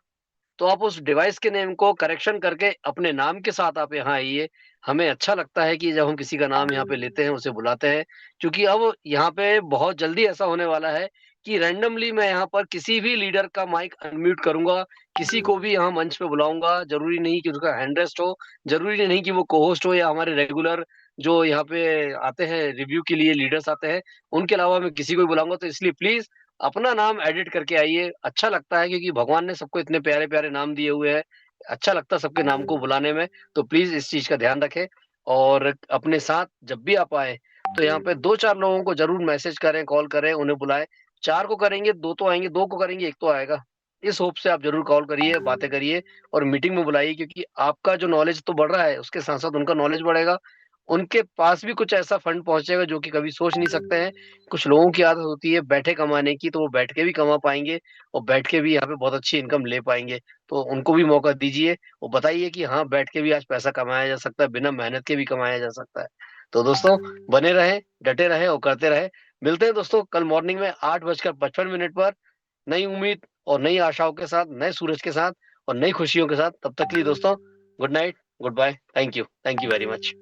तो आप उस डिवाइस के नेम को करेक्शन करके अपने नाम के साथ आप यहाँ आइए। हमें अच्छा लगता है कि जब हम किसी का नाम यहाँ पे लेते हैं, उसे बुलाते हैं, क्योंकि अब यहाँ पे बहुत जल्दी ऐसा होने वाला है कि रैंडमली मैं यहाँ पर किसी भी लीडर का माइक अनम्यूट करूंगा, किसी को भी यहाँ मंच पे बुलाऊंगा। जरूरी नहीं कि उसका हैंड रेस्ट हो, जरूरी नहीं कि वो को होस्ट हो या हमारे रेगुलर जो यहाँ पे आते हैं रिव्यू के लिए लीडर्स आते हैं, उनके अलावा मैं किसी को भी बुलाऊंगा। तो इसलिए प्लीज अपना नाम एडिट करके आइए। अच्छा लगता है क्योंकि भगवान ने सबको इतने प्यारे प्यारे नाम दिए हुए हैं, अच्छा लगता है सबके नाम को बुलाने में। तो प्लीज इस चीज का ध्यान रखें, और अपने साथ जब भी आप आए तो यहाँ पे 2-4 लोगों को जरूर मैसेज करें, कॉल करें, उन्हें बुलाएं। 4 को करेंगे 2 तो आएंगे, 2 को करेंगे 1 तो आएगा। इस होप से आप जरूर कॉल करिए, बातें करिए और मीटिंग में बुलाइए, क्योंकि आपका जो नॉलेज तो बढ़ रहा है, उसके साथ साथ उनका नॉलेज बढ़ेगा। उनके पास भी कुछ ऐसा फंड पहुंचेगा जो कि कभी सोच नहीं सकते हैं। कुछ लोगों की आदत होती है बैठे कमाने की, तो वो बैठ के भी कमा पाएंगे और बैठ के भी यहाँ पे बहुत अच्छी इनकम ले पाएंगे। तो उनको भी मौका दीजिए, वो बताइए कि हाँ बैठ के भी आज पैसा कमाया जा सकता है, बिना मेहनत के भी कमाया जा सकता है। तो दोस्तों बने रहे, डटे रहे और करते रहे। मिलते हैं दोस्तों कल मॉर्निंग में 8:55 पर, नई उम्मीद और नई आशाओं के साथ, नए सूरज के साथ और नई खुशियों के साथ। तब तक के लिए दोस्तों good night, good bye, thank you very much.